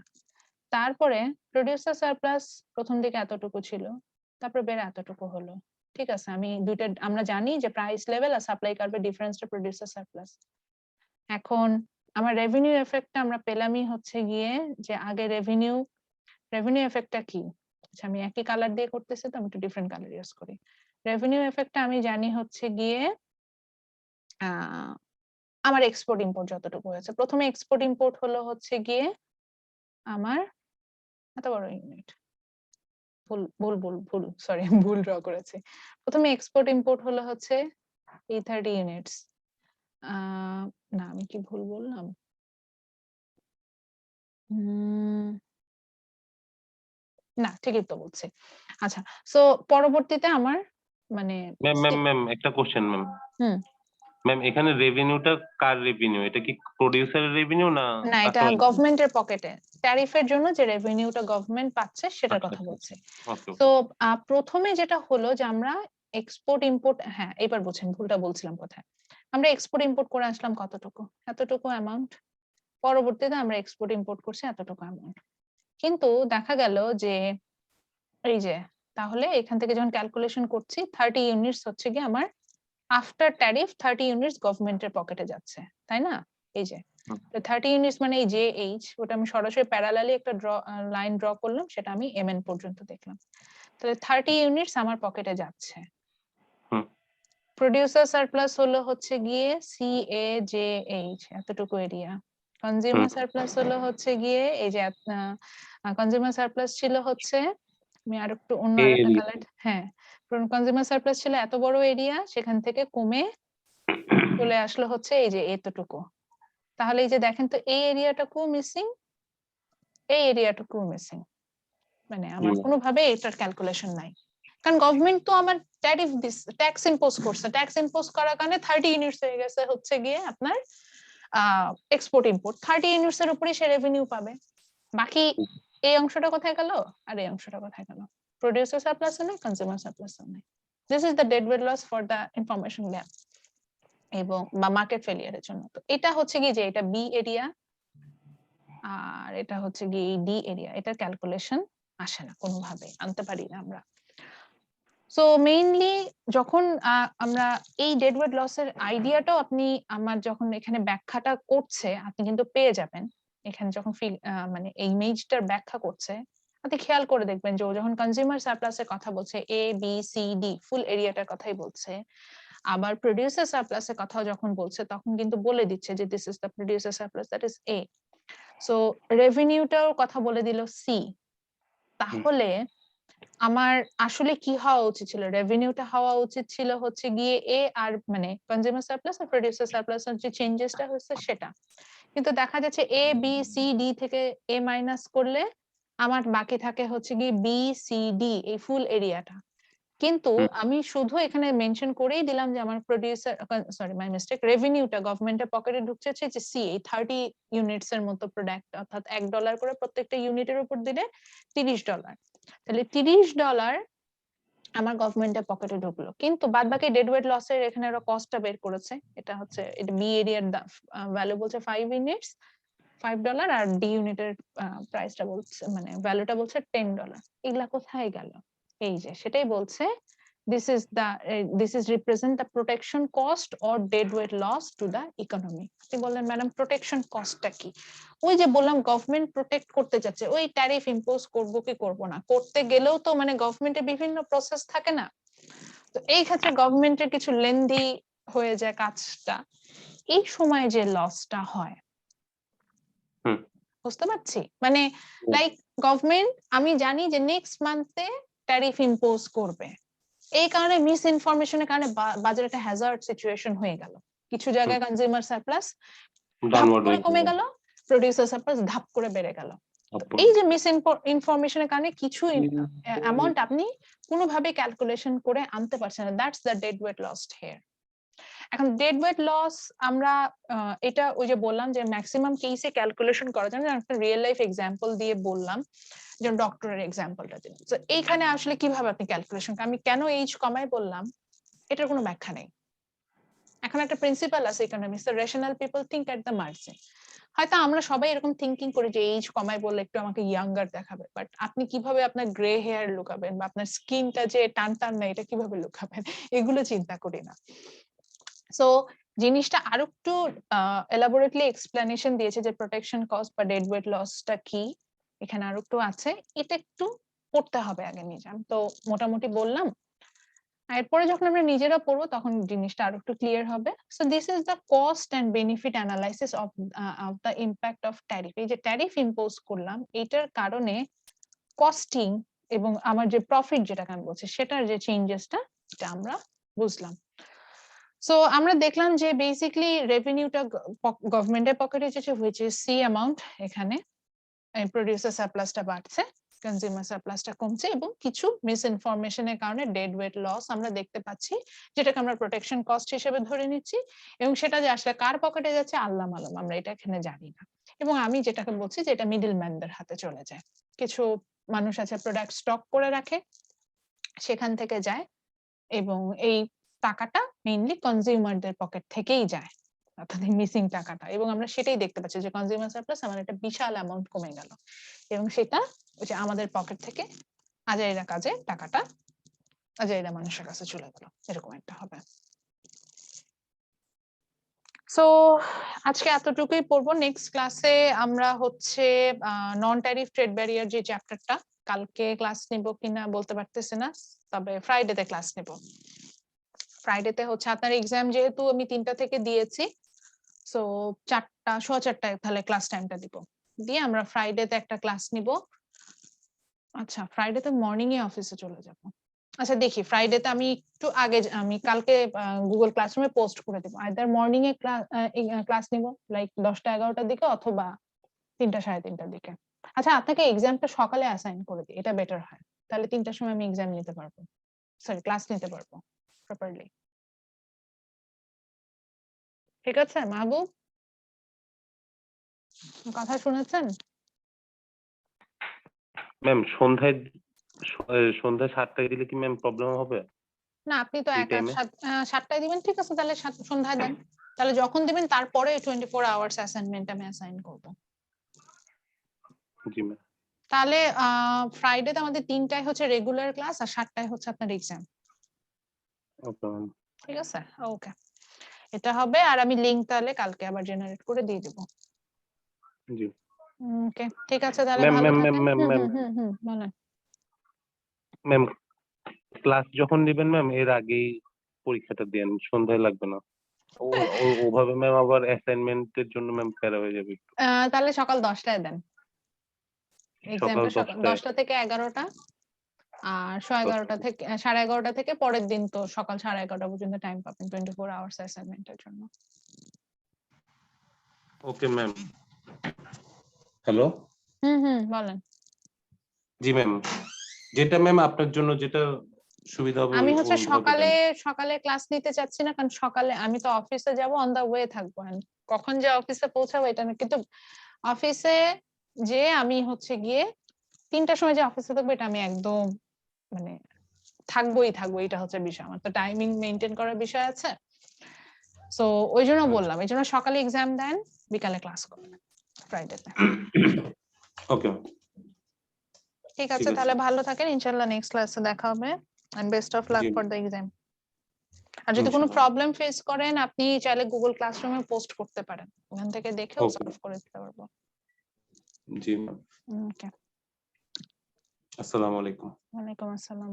A: তারপরে প্রোডিউসার সারপ্লাস প্রথম দিকে এতটুকু ছিল, তারপরে বেড়ে এতটুকু হলো। ঠিক আছে, আমি দুইটা আমরা জানি যে প্রাইস লেভেল আর সাপ্লাই কার্ভের ডিফারেন্সটা প্রোডিউসার সারপ্লাস। এখন আমার রেভিনিউ এফেক্টটা আমরা পেলামই হচ্ছে গিয়ে যে আগে রেভিনিউ এফেক্টটা কি, আচ্ছা আমি একই কালার দিয়ে করতেছি তো আমি একটু ডিফারেন্ট কালার ইউজ করি। রেভিনিউ এফেক্টটা আমি জানি হচ্ছে গিয়ে আমার এক্সপোর্ট ইম্পোর্ট যতটুকু হয়েছে, প্রথমে এক্সপোর্ট ইম্পোর্ট হলো হচ্ছে গিয়ে আমার এত বড় ইউনিট, ভুল সরি ভুল ড্র করেছি। প্রথমে এক্সপোর্ট ইম্পোর্ট হলো হচ্ছে এই 30 ইউনিটস, না আমি কি ভুল বললাম, না ঠিকই তো বলছি। আচ্ছা, সো পরবর্তীতে আমার মানে
B: ম্যাম একটা কোশ্চেন ম্যাম।
A: হুম
B: ম্যাম এখানে রেভিনিউটা কার রেভিনিউ? এটা কি প্রোডিউসারের রেভিনিউ না
A: না, এটা
B: কাস্টমার?
A: গভর্নমেন্টের পকেটে, ট্যারিফের জন্য যে রেভিনিউটা গভর্নমেন্ট পাচ্ছে সেটার
B: আচ্ছা
A: কথা
B: আচ্ছা
A: বলছি।
B: ওকে
A: তো
B: ওকে।
A: প্রথমে যেটা হলো যে আমরা এক্সপোর্ট ইম্পোর্ট, হ্যাঁ এবার বলছেন ভুলটা বলছিলাম কোথায়, আমরা এক্সপোর্ট ইম্পোর্ট করে আসলাম কতটুকু, এতটুকু অ্যামাউন্ট, পরবর্তীতে আমরা এক্সপোর্ট ইম্পোর্ট করছি এতটুকু অ্যামাউন্ট। কিন্তু দেখা গেল যে এই যে, তাহলে এখান থেকে যখন ক্যালকুলেশন করছি 30 ইউনিটস হচ্ছে কি আমার আফটার ট্যারিফ 30 ইউনিটস গভর্নমেন্টের পকেটে যাচ্ছে, তাই না? এই যে 30 ইউনিটস মানে এই যে এইচ, ওটা আমি সরাসরি প্যারালালি একটা লাইন ড্র করলাম, সেটা আমি এমএন পর্যন্ত দেখলাম। তাহলে 30 ইউনিটস আমার পকেটে যাচ্ছে।
B: হুম।
A: প্রোডিউসার সারপ্লাস হলো হচ্ছে গিয়ে সি এ জে এইচ, এতটুকু এরিয়া। কনজিউমার সারপ্লাস হলো হচ্ছে গিয়ে এই যে কনজিউমার সারপ্লাস ছিল হচ্ছে
C: আমি আর একটু অন্য
B: এই
C: আরেকটা
B: area।
C: কালার, হ্যাঁ, কনজিউমার সারপ্লাস ছিল এত বড় এরিয়া, সেখান থেকে কমে চলে আসলো হচ্ছে এই যে এতটুকু। তাহলে এই যে দেখেন তো এই এরিয়াটাকেও মিসিং, এই এরিয়াটুকুও মিসিং, মানে আমার
B: হুম।
C: কোনোভাবে এটার ক্যালকুলেশন নাই। কারণ গভর্নমেন্ট তো আমার ট্যারিফ ট্যাক্স ইম্পোজ করছে, ট্যাক্স ইম্পোজ করার কারণে 30 ইউনিটস হয়ে গেছে হচ্ছে গিয়ে আপনার এক্সপোর্ট ইম্পোর্ট, 30 ইউনিটস এর উপরে সে রেভিনিউ পাবে। বাকি এই অংশটা কোথায় গেল আর এই অংশটা কোথায় গেল? প্রোডিউসার সারপ্লাস নেই, কনজিউমার সারপ্লাস নেই। This is the deadweight loss for the information gap এবং বা মার্কেট ফেলিয়ারের জন্য। তো এটা হচ্ছে কি যে এটা বি এরিয়া আর এটা হচ্ছে কি ডি এরিয়া, এটার ক্যালকুলেশন আসে না, কোনোভাবে আনতে পারি না আমরা। সো মেইনলি যখন আমরা এই ডেডওয়েট লসের আইডিয়াটাও আপনি আমার যখন এখানে ব্যাখ্যাটা করছে আপনি কিন্তু পেয়ে যাবেন এখানে যখন মানে এই ইমেজটার ব্যাখ্যা করছে আপনি খেয়াল করে দেখবেন যে ও যখন কনজিউমার সারপ্লাসের কথা বলছে এ বি সি ডি ফুল এরিয়াটার কথাই বলছে, আবার প্রোডিউসার সারপ্লাসের কথাও যখন বলছে তখন কিন্তু বলে দিচ্ছে যে this is the producer surplus, that is a. So রেভিনিউটাও কথা বলে দিল সি। তাহলে আমার আসলে কি হওয়া উচিত ছিল? রেভিনিউটা হওয়া উচিত ছিল হচ্ছে গিয়ে এ আর মানে কনজিউমার সারপ্লাস আর প্রোডিউসার সারপ্লাস এর যে চেঞ্জেসটা হচ্ছে সেটা। কিন্তু দেখা যাচ্ছে এ বি সি ডি থেকে এ মাইনাস করলে আমার বাকি থাকে হচ্ছে গিয়ে বি সি ডি এই ফুল এরিয়াটা। কিন্তু আমি শুধু এখানে মেনশন করেই দিলাম যে আমার প্রোডিউসার সরি মাই মিস্টেক, রেভিনিউটা গভর্নমেন্টের পকেটে ঢুকছে হচ্ছে যে সি এই 30 ইউনিটস এর মতো প্রোডাক্ট, অর্থাৎ $1 করে প্রত্যেকটা ইউনিটের উপর দিলে $30। তাহলে $30 আমার গভর্নমেন্টের পকেটে ঢুকলো। কিন্তু বাদ বাকি ডেডওয়েট লসের এখানে ওরা কস্টটা বের করেছে, এটা হচ্ছে এটা বি এরিয়ার ভ্যালু বলছে 5 ইউনিটস $5 আর ডি ইউনিটের প্রাইসটা বলছে মানে ভ্যালুটা বলছে $10। এগুলা কোথায় গেল? এই যে সেটাই বলছে this is represent the protection cost or deadweight loss to the economy। আপনি বললেন ম্যাডাম প্রোটেকশন কস্টটা কি? ওই যে বললাম গভর্নমেন্ট প্রোটেক্ট করতে যাচ্ছে, ওই ট্যারিফ ইম্পোজ করব কি করব না, করতে গেলেও তো মানে গভর্নমেন্টের বিভিন্ন প্রসেস থাকে না, তো এই ক্ষেত্রে গভর্নমেন্টের কিছু লেন্দি হয়ে যায় কাজটা, এই সময় যে লসটা হয় বুঝতে পারছি মানে লাইক গভর্নমেন্ট আমি জানি যে নেক্সট মান্থে ট্যারিফ ইম্পোজ করবে, এই কারণে মিস ইনফরমেশনের কারণে বাজারে একটা হ্যাজার্ড সিচুয়েশন হয়ে গেল, কিছু জায়গায় কনজিউমার সারপ্লাস ধাপ করে কমে গেল, প্রোডিউসার সারপ্লাস ধাপ করে বেড়ে গেল। এই যে মিস ইনফরমেশনের কারণে কিছু অ্যামাউন্ট আপনি কোনোভাবে ক্যালকুলেশন করে আনতে পারছেন না, that's the deadweight lost here. এখন ডেডওয়েট লস আমরা এটা ওই যে বললাম যে ম্যাক্সিমাম কেসে ক্যালকুলেশন করা যায় না, একটা রিয়েল লাইফ এক্সাম্পল দিয়ে বললাম, যেমন ডক্টরের এক্সাম্পলটা দিলাম। তো এইখানে আসলে কিভাবে আপনি ক্যালকুলেশন, আমি কেন এইজ কমাই বললাম এটার কোনো ব্যাখ্যা নেই। এখন একটা প্রিন্সিপাল আছে economics, rational people think at the margin. হয়তো আমরা সবাই এরকম থিঙ্কিং করি যে এইজ কমাই বললে একটু আমাকে ইয়াঙ্গার দেখাবে, বাট আপনি কিভাবে আপনার গ্রে হেয়ার লুকাবেন বা আপনার স্কিনটা যে টান টান না এটা কিভাবে লুকাবেন, এগুলো চিন্তা করি না। সো জিনিসটা আরো একটু এলাবোরেটলি এক্সপ্লেনেশন দিয়েছে যে প্রোটেকশন কস্ট বা ডেডওয়েট লসটা কি, এখানে আরো একটু আছে, এটা একটু পড়তে হবে আগে নিজে। আমি তো মোটামুটি বললাম, এরপরে যখন আমরা নিজেরা পড়বো তখন জিনিসটা আরো একটু ক্লিয়ার হবে। So this is the cost and benefit analysis of the impact of tariff. এই যে ট্যারিফ ইম্পোজ করলাম এটার কারণে কস্টিং এবং আমার যে প্রফিট যেটাকে আমি বলছি সেটার যে চেঞ্জেসটা এটা আমরা বুঝলাম। সো আমরা দেখলাম যে বেসিক্যালি রেভিনিউটা গভর্নমেন্টের পকেটে এসেছে হুইচ ইজ সি অ্যামাউন্ট, এখানে প্রোডিউসার সারপ্লাসটা বাড়ছে, কনজিউমার সারপ্লাসটা কমছে এবং কিছু মিস ইনফরমেশনের কারণে ডেডওয়েট লস আমরা দেখতে পাচ্ছি, যেটাকে আমরা প্রোটেকশন কস্ট হিসেবে ধরে নিচ্ছি, এবং সেটা যে আসলে কার পকেটে যাচ্ছে আল্লাহ মালুম, আমরা এটা এখানে জানি না। এবং আমি যেটাকে বলছি যে এটা মিডল ম্যানদের হাতে চলে যায়, কিছু মানুষ আছে প্রোডাক্ট স্টক করে রাখে সেখান থেকে যায় এবং এই টাকাটা মেইনলি কনজিউমারদের পকেট থেকেই যায়, অর্থাৎ মিসিং টাকাটা, এবং আমরা সেটাই দেখতে পাচ্ছি যে কনজিউমার সারপ্লাস আমার একটা বিশাল অ্যামাউন্ট কমে গেল এবং সেটা ওই যে আমাদের পকেট থেকে আজাইরা কাজে টাকাটা আজাইরা মানুষের কাছে চলে গেল, এরকম একটা হবে। সো আজকে এতটুকুই পড়বো, নেক্সট ক্লাসে আমরা হচ্ছে নন ট্যারিফ ট্রেড ব্যারিয়ার যে চ্যাপ্টারটা, কালকে ক্লাস নিব কিনা বলতে পারতেছি না, তবে ফ্রাইডেতে ক্লাস নেব। ফ্রাইডেতে হচ্ছে আপনার এক্সাম যেহেতু আমি 3টা থেকে দিয়েছি, সো 4টা 4:15 তাহলে ক্লাস টাইমটা দিব, দিয়ে আমরা ফ্রাইডেতে একটা ক্লাস নিব আচ্ছা, ফ্রাইডেতে মর্নিং এ অফিসে চলে যাব। আচ্ছা দেখি ফ্রাইডেতে আমি একটু আগে আমি কালকে গুগল ক্লাসরুমে পোস্ট করে দেব। আইদার মর্নিং এ ক্লাস নিব লাইক 10টা-11টার দিকে অথবা 3টা-3:30টার দিকে। আচ্ছা আপনাকে এক্সামটা সকালে অ্যাসাইন করে দিই। এটা বেটার হয়। তাহলে 3টার সময় আমি এক্সাম নিতে পারবো। সরি ক্লাস নিতে পারবো প্রপারলি। ঠিক আছে মাহবুব? কথা শুনেছেন?
B: ম্যাম সন্ধ্যায় 7টায় দিলে কি ম্যাম প্রবলেম হবে
C: না আপনি তো
B: এই
C: একা
B: টাইমে?
C: 7টায় দিবেন ঠিক আছে তাহলে সন্ধ্যায় দেন। তাহলে যখন দিবেন তারপরে 24 আওয়ার্স অ্যাসাইনমেন্ট আমি অ্যাসাইন করব।
B: জি ম্যাম।
C: তাহলে ফ্রাইডেতে আমাদের 3টায় হচ্ছে রেগুলার ক্লাস আর 7টায় হচ্ছে আপনার এক্সাম।
B: Okay ma'am.
C: ঠিক আছে? ওকে। এটা হবে আর আমি লিংক তাহলে কালকে আবার জেনারেট করে দিয়ে দেব।
B: জি
C: ওকে ঠিক আছে তাহলে
B: ম্যাম
C: ভালো
B: ম্যাম ম্যাম
C: থাকেন।
B: ম্যাম ম্যাম
C: বলেন।
B: ম্যাম ক্লাস যখন দিবেন ম্যাম এর আগেই পরীক্ষাটা দেন, সন্ধ্যায় লাগবে না। ওভাবে ম্যাম আবার অ্যাসাইনমেন্টের জন্য ম্যাম প্যারা হয়ে যাবে একটু।
C: তাহলে সকাল 10টায় দেন।
B: সকাল
C: এক্সামটা সকাল
B: 10টায়।
C: 10টা থেকে 11টা আর 11:30 থেকে 11:30 থেকে পরের দিন তো সকাল 11:30 পর্যন্ত টাইম পাবেন 24 আওয়ার্স অ্যাসাইনমেন্টের জন্য।
B: Okay ma'am. হ্যালো।
C: বলেন।
B: জি ম্যাম, যেটা ম্যাম আপনার জন্য যেটা সুবিধা হবে
C: আমি হচ্ছে
B: ওইভাবে দেন।
C: সকালে ক্লাস নিতে চাচ্ছি না কারণ সকালে আমি তো অফিসে যাব অন দা ওয়ে থাকবো and কখন যে অফিসে পৌঁছাবো এটা না কিন্তু অফিসে যে আমি হচ্ছে গিয়ে 3টার সময় যে অফিসে থাকবো এটা আমি একদম মানে থাকবো এটা হচ্ছে বিষয় আমার তো টাইমিং মেনটেন করার বিষয় আছে সো ওই জন্য বললাম এই জন্য সকালে এক্সাম দেন বিকালে ক্লাস করবেন ফ্রাইডেতে।
B: ওকে
C: ঠিক আছে তাহলে ভালো থাকেন ইনশাআল্লাহ নেক্সট ক্লাসে দেখা হবে and best of luck
B: G
C: for the exam. আর যদি কোনো
B: ইনশাআল্লাহ।
C: প্রবলেম ফেস করেন আপনি চাইলে গুগল ক্লাসরুমে পোস্ট করতে পারেন ওখান থেকে দেখেও
B: ওকে
C: সলভ করে দিতে পারবো।
B: জি ম্যাম।
C: ওকে
B: আসসালামু আলাইকুম।
C: ওয়ালাইকুম আসসালাম।